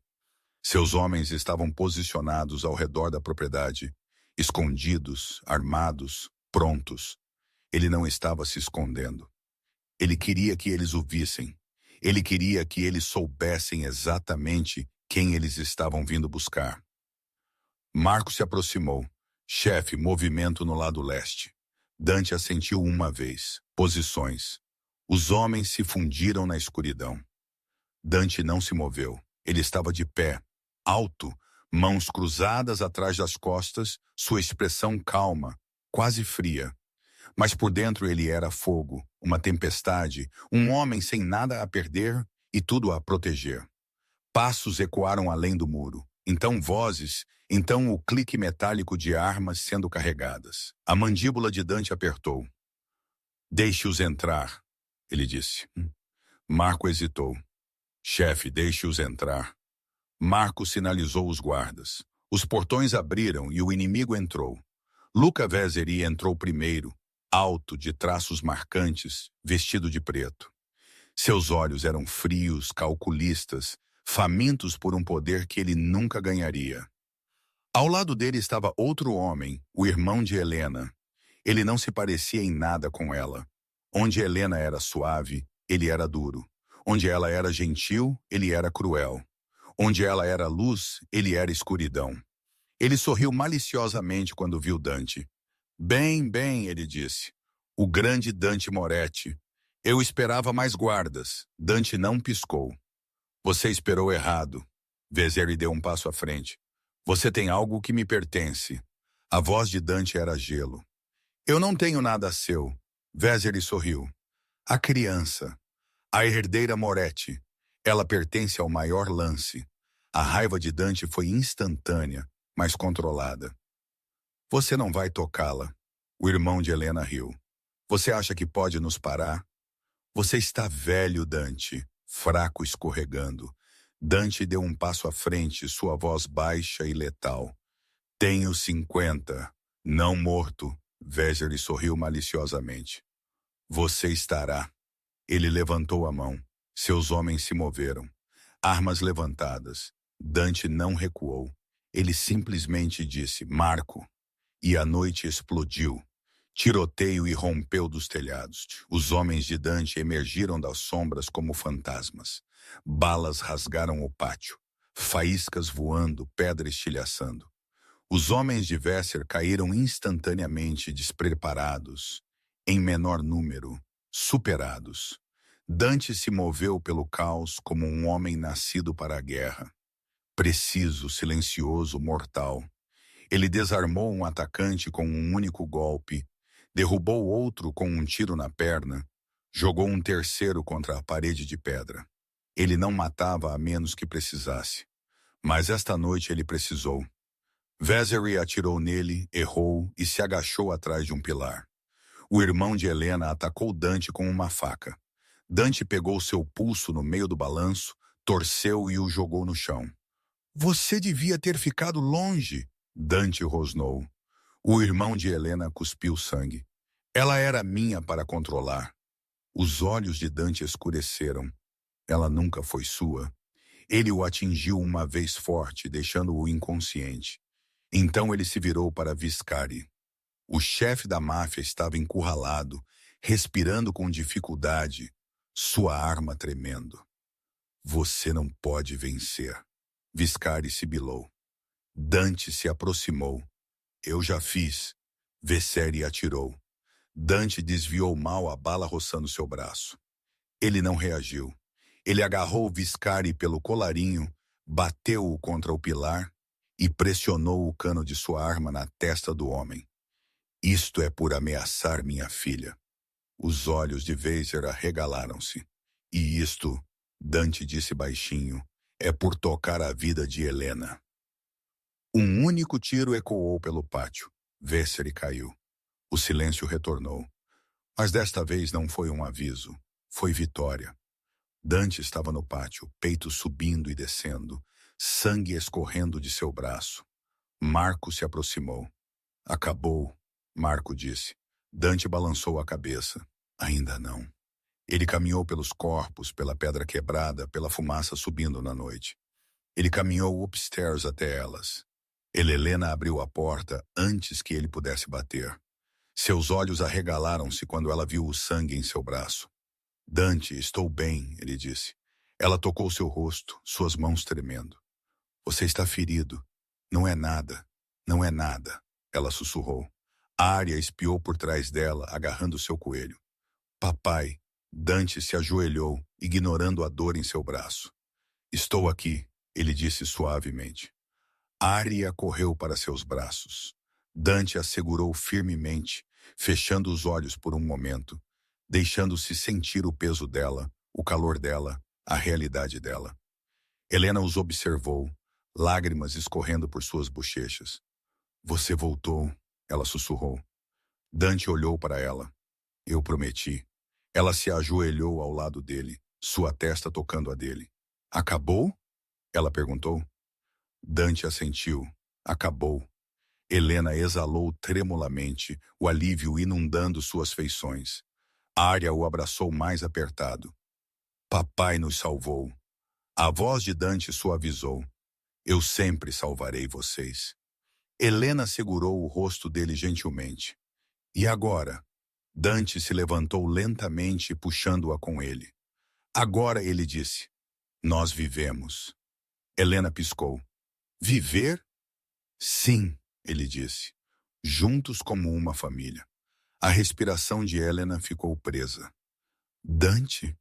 Seus homens estavam posicionados ao redor da propriedade, escondidos, armados, prontos. Ele não estava se escondendo. Ele queria que eles o vissem. Ele queria que eles soubessem exatamente quem eles estavam vindo buscar. Marco se aproximou. Chefe, movimento no lado leste. Dante assentiu uma vez. Posições. Os homens se fundiram na escuridão. Dante não se moveu. Ele estava de pé, alto, mãos cruzadas atrás das costas, sua expressão calma, quase fria. Mas por dentro ele era fogo, uma tempestade, um homem sem nada a perder e tudo a proteger. Passos ecoaram além do muro. Então vozes, então o clique metálico de armas sendo carregadas. A mandíbula de Dante apertou. Deixe-os entrar, ele disse. Marco hesitou. Chefe, deixe-os entrar. Marco sinalizou os guardas. Os portões abriram e o inimigo entrou. Luca Vezeri entrou primeiro, alto, de traços marcantes, vestido de preto. Seus olhos eram frios, calculistas, famintos por um poder que ele nunca ganharia. Ao lado dele estava outro homem, o irmão de Helena. Ele não se parecia em nada com ela. Onde Helena era suave, ele era duro. Onde ela era gentil, ele era cruel. Onde ela era luz, ele era escuridão. Ele sorriu maliciosamente quando viu Dante. Bem, bem, ele disse. O grande Dante Moretti. Eu esperava mais guardas. Dante não piscou. Você esperou errado. Vezeri deu um passo à frente. Você tem algo que me pertence. A voz de Dante era gelo. Eu não tenho nada seu. Vezeri sorriu. A criança. A herdeira Moretti. Ela pertence ao maior lance. A raiva de Dante foi instantânea, mas controlada. Você não vai tocá-la. O irmão de Helena riu. Você acha que pode nos parar? Você está velho, Dante, fraco escorregando. Dante deu um passo à frente, sua voz baixa e letal. Tenho 50, não morto. Vézere sorriu maliciosamente. Você estará. Ele levantou a mão. Seus homens se moveram. Armas levantadas. Dante não recuou. Ele simplesmente disse, Marco. E a noite explodiu. Tiroteio irrompeu dos telhados. Os homens de Dante emergiram das sombras como fantasmas. Balas rasgaram o pátio. Faíscas voando, pedra estilhaçando. Os homens de Vesser caíram instantaneamente despreparados, em menor número, superados. Dante se moveu pelo caos como um homem nascido para a guerra. Preciso, silencioso, mortal. Ele desarmou um atacante com um único golpe, derrubou outro com um tiro na perna, jogou um terceiro contra a parede de pedra. Ele não matava a menos que precisasse. Mas esta noite ele precisou. Vézere atirou nele, errou e se agachou atrás de um pilar. O irmão de Helena atacou Dante com uma faca. Dante pegou seu pulso no meio do balanço, torceu e o jogou no chão. Você devia ter ficado longe, Dante rosnou. O irmão de Helena cuspiu sangue. Ela era minha para controlar. Os olhos de Dante escureceram. Ela nunca foi sua. Ele o atingiu uma vez forte, deixando-o inconsciente. Então ele se virou para Viscari. O chefe da máfia estava encurralado, respirando com dificuldade, sua arma tremendo. Você não pode vencer. Viscari sibilou. Dante se aproximou. Eu já fiz. Vézere atirou. Dante desviou mal a bala roçando seu braço. Ele não reagiu. Ele agarrou Viscari pelo colarinho, bateu-o contra o pilar e pressionou o cano de sua arma na testa do homem. Isto é por ameaçar minha filha. Os olhos de Vézere arregalaram-se. E isto, Dante disse baixinho, é por tocar a vida de Helena. Um único tiro ecoou pelo pátio. Vézere caiu. O silêncio retornou. Mas desta vez não foi um aviso. Foi vitória. Dante estava no pátio, peito subindo e descendo, sangue escorrendo de seu braço. Marco se aproximou. Acabou, Marco disse. Dante balançou a cabeça. Ainda não. Ele caminhou pelos corpos, pela pedra quebrada, pela fumaça subindo na noite. Ele caminhou upstairs até elas. Helena abriu a porta antes que ele pudesse bater. Seus olhos arregalaram-se quando ela viu o sangue em seu braço. Dante, estou bem, ele disse. Ela tocou seu rosto, suas mãos tremendo. Você está ferido. Não é nada. Não é nada, ela sussurrou. Ária espiou por trás dela, agarrando seu coelho. Papai, Dante se ajoelhou, ignorando a dor em seu braço. Estou aqui, ele disse suavemente. Ária correu para seus braços. Dante a segurou firmemente, fechando os olhos por um momento, deixando-se sentir o peso dela, o calor dela, a realidade dela. Helena os observou, lágrimas escorrendo por suas bochechas. Você voltou, ela sussurrou. Dante olhou para ela. Eu prometi. Ela se ajoelhou ao lado dele, sua testa tocando a dele. Acabou? Ela perguntou. Dante assentiu. Acabou. Helena exalou tremulamente, o alívio inundando suas feições. Ária o abraçou mais apertado. Papai nos salvou. A voz de Dante suavizou. Eu sempre salvarei vocês. Helena segurou o rosto dele gentilmente. E agora? Dante se levantou lentamente, puxando-a com ele. Agora ele disse, nós vivemos. Helena piscou. Viver? Sim, ele disse. Juntos como uma família. A respiração de Helena ficou presa. Dante?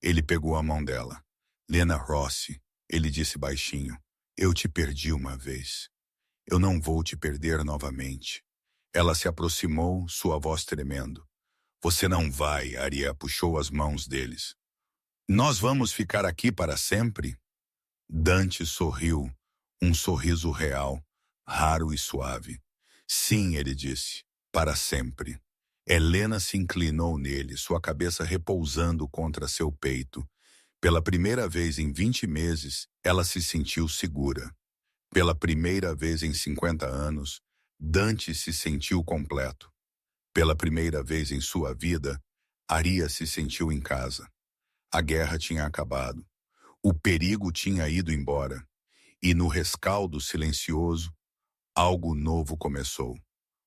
Ele pegou a mão dela. Lena Rossi, ele disse baixinho. Eu te perdi uma vez. Eu não vou te perder novamente. Ela se aproximou, sua voz tremendo. Você não vai, Aria puxou as mãos deles. Nós vamos ficar aqui para sempre? Dante sorriu, um sorriso real, raro e suave. Sim, ele disse, para sempre. Helena se inclinou nele, sua cabeça repousando contra seu peito. Pela primeira vez em 20 meses, ela se sentiu segura. Pela primeira vez em 50 anos, Dante se sentiu completo. Pela primeira vez em sua vida, Aria se sentiu em casa. A guerra tinha acabado. O perigo tinha ido embora. E no rescaldo silencioso, algo novo começou.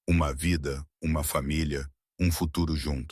Uma vida, uma família, um futuro junto.